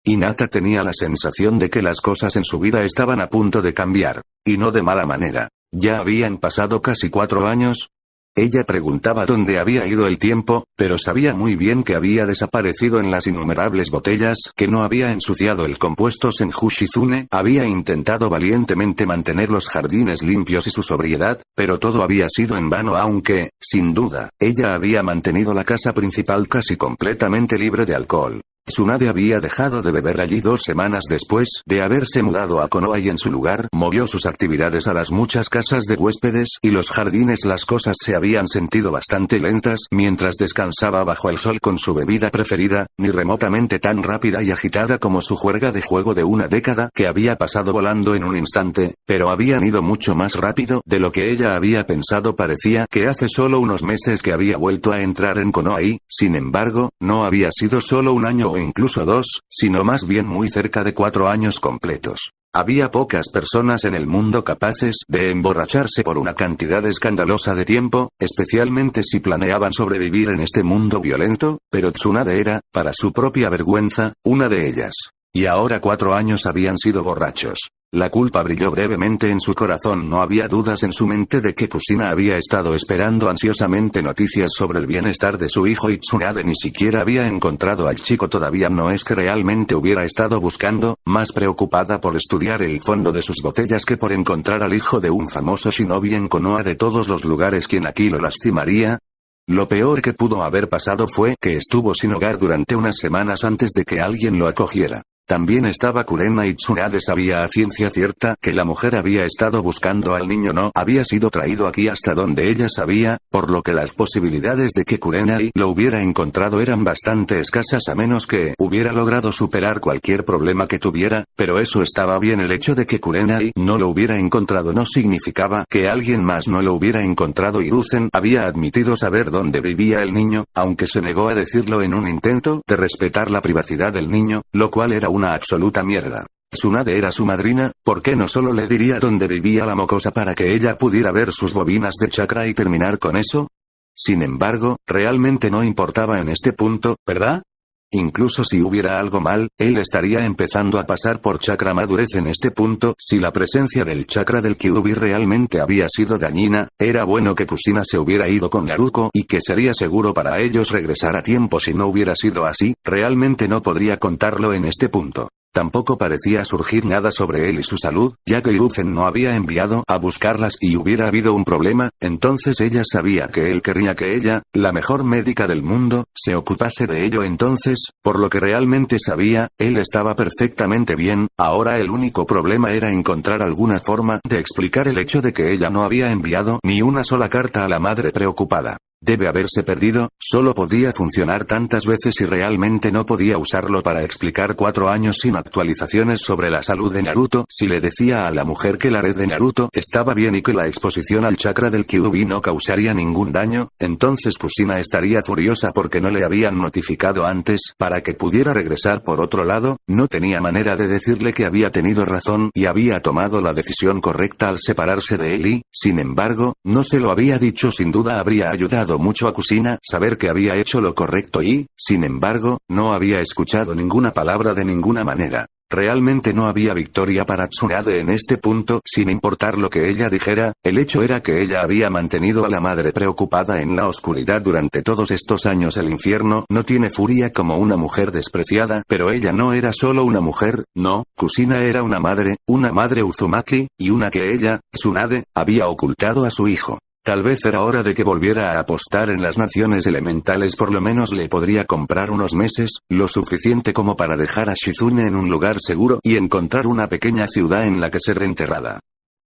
Hinata tenía la sensación de que las cosas en su vida estaban a punto de cambiar, y no de mala manera. ¿Ya habían pasado casi 4 años? Ella preguntaba dónde había ido el tiempo, pero sabía muy bien que había desaparecido en las innumerables botellas, que no había ensuciado el compuesto Senjushizune, había intentado valientemente mantener los jardines limpios y su sobriedad, pero todo había sido en vano aunque, sin duda, ella había mantenido la casa principal casi completamente libre de alcohol. Tsunade había dejado de beber allí 2 semanas después de haberse mudado a Konoha y en su lugar movió sus actividades a las muchas casas de huéspedes y los jardines. Las cosas se habían sentido bastante lentas mientras descansaba bajo el sol con su bebida preferida, ni remotamente tan rápida y agitada como su juerga de juego de una década que había pasado volando en un instante, pero habían ido mucho más rápido de lo que ella había pensado. Parecía que hace solo unos meses que había vuelto a entrar en Konoha y, sin embargo, no había sido solo un año o incluso 2, sino más bien muy cerca de 4 años completos. Había pocas personas en el mundo capaces de emborracharse por una cantidad escandalosa de tiempo, especialmente si planeaban sobrevivir en este mundo violento, pero Tsunade era, para su propia vergüenza, una de ellas. Y ahora 4 años habían sido borrachos. La culpa brilló brevemente en su corazón. No había dudas en su mente de que Kusina había estado esperando ansiosamente noticias sobre el bienestar de su hijo y Tsunade ni siquiera había encontrado al chico todavía. No es que realmente hubiera estado buscando, más preocupada por estudiar el fondo de sus botellas que por encontrar al hijo de un famoso shinobi en Konoha. De todos los lugares, ¿quién aquí lo lastimaría? Lo peor que pudo haber pasado fue que estuvo sin hogar durante unas semanas antes de que alguien lo acogiera. También estaba Kurena y Tsunade sabía a ciencia cierta que la mujer había estado buscando al niño. No había sido traído aquí hasta donde ella sabía, por lo que las posibilidades de que Kurenai lo hubiera encontrado eran bastante escasas a menos que hubiera logrado superar cualquier problema que tuviera, pero eso estaba bien. El hecho de que Kurenai no lo hubiera encontrado no significaba que alguien más no lo hubiera encontrado. Hiruzen había admitido saber dónde vivía el niño, aunque se negó a decirlo en un intento de respetar la privacidad del niño, lo cual era una absoluta mierda. Tsunade era su madrina, ¿por qué no solo le diría dónde vivía la mocosa para que ella pudiera ver sus bobinas de chakra y terminar con eso? Sin embargo, realmente no importaba en este punto, ¿verdad? Incluso si hubiera algo mal, él estaría empezando a pasar por chakra madurez en este punto. Si la presencia del chakra del Kyuubi realmente había sido dañina, era bueno que Kusina se hubiera ido con Naruto y que sería seguro para ellos regresar a tiempo. Si no hubiera sido así, realmente no podría contarlo en este punto. Tampoco parecía surgir nada sobre él y su salud, ya que Hiruzen no había enviado a buscarlas y hubiera habido un problema, entonces ella sabía que él querría que ella, la mejor médica del mundo, se ocupase de ello entonces, por lo que realmente sabía, él estaba perfectamente bien, ahora el único problema era encontrar alguna forma de explicar el hecho de que ella no había enviado ni una sola carta a la madre preocupada. Debe haberse perdido, solo podía funcionar tantas veces y realmente no podía usarlo para explicar 4 años sin actualizaciones sobre la salud de Naruto. Si le decía a la mujer que la red de Naruto estaba bien y que la exposición al chakra del Kyuubi no causaría ningún daño, entonces Kushina estaría furiosa porque no le habían notificado antes para que pudiera regresar. Por otro lado, no tenía manera de decirle que había tenido razón y había tomado la decisión correcta al separarse de él y, sin embargo, no se lo había dicho. Sin duda habría ayudado mucho a Kushina saber que había hecho lo correcto y, sin embargo, no había escuchado ninguna palabra de ninguna manera. Realmente no había victoria para Tsunade en este punto, sin importar lo que ella dijera, el hecho era que ella había mantenido a la madre preocupada en la oscuridad durante todos estos años. El infierno no tiene furia como una mujer despreciada, pero ella no era solo una mujer, no, Kushina era una madre Uzumaki, y una que ella, Tsunade, había ocultado a su hijo. Tal vez era hora de que volviera a apostar en las naciones elementales. Por lo menos le podría comprar unos meses, lo suficiente como para dejar a Shizune en un lugar seguro y encontrar una pequeña ciudad en la que ser enterrada.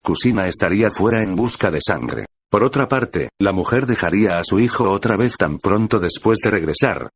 Kushina estaría fuera en busca de sangre. Por otra parte, la mujer dejaría a su hijo otra vez tan pronto después de regresar.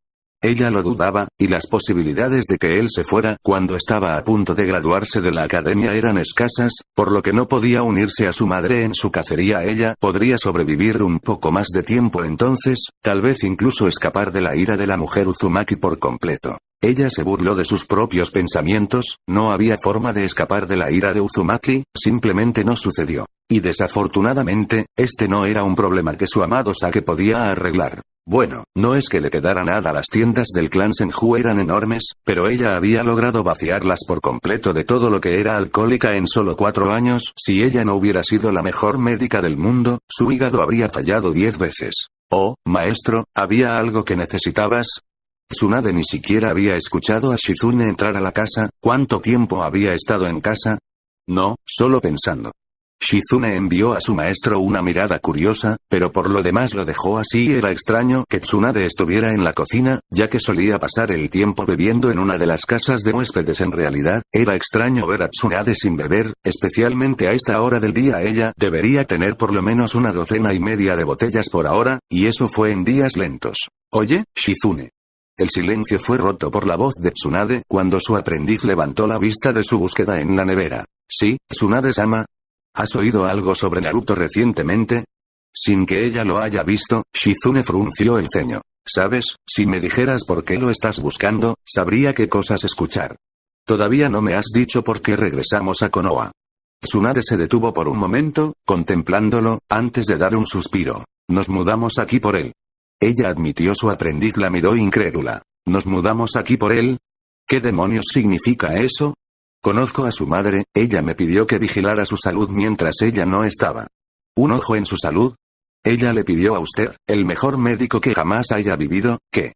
Ella lo dudaba, y las posibilidades de que él se fuera cuando estaba a punto de graduarse de la academia eran escasas, por lo que no podía unirse a su madre en su cacería. Ella podría sobrevivir un poco más de tiempo entonces, tal vez incluso escapar de la ira de la mujer Uzumaki por completo. Ella se burló de sus propios pensamientos, no había forma de escapar de la ira de Uzumaki, simplemente no sucedió. Y desafortunadamente, este no era un problema que su amado Sake podía arreglar. Bueno, no es que le quedara nada. Las tiendas del clan Senju eran enormes, pero ella había logrado vaciarlas por completo de todo lo que era alcohólica en solo 4 años. Si ella no hubiera sido la mejor médica del mundo, su hígado habría fallado 10 veces. Oh, maestro, ¿había algo que necesitabas? Tsunade ni siquiera había escuchado a Shizune entrar a la casa. ¿Cuánto tiempo había estado en casa? No, solo pensando. Shizune envió a su maestro una mirada curiosa, pero por lo demás lo dejó así. Era extraño que Tsunade estuviera en la cocina, ya que solía pasar el tiempo bebiendo en una de las casas de huéspedes. En realidad, era extraño ver a Tsunade sin beber, especialmente a esta hora del día. Ella debería tener por lo menos una docena y media de botellas por ahora, y eso fue en días lentos. Oye, Shizune. El silencio fue roto por la voz de Tsunade cuando su aprendiz levantó la vista de su búsqueda en la nevera. Sí, Tsunade-sama. ¿Has oído algo sobre Naruto recientemente? Sin que ella lo haya visto, Shizune frunció el ceño. ¿Sabes? Si me dijeras por qué lo estás buscando, sabría qué cosas escuchar. Todavía no me has dicho por qué regresamos a Konoha. Tsunade se detuvo por un momento, contemplándolo, antes de dar un suspiro. Nos mudamos aquí por él. Ella admitió. Su aprendiz la miró incrédula. ¿Nos mudamos aquí por él? ¿Qué demonios significa eso? Conozco a su madre, ella me pidió que vigilara su salud mientras ella no estaba. ¿Un ojo en su salud? Ella le pidió a usted, el mejor médico que jamás haya vivido, ¿qué?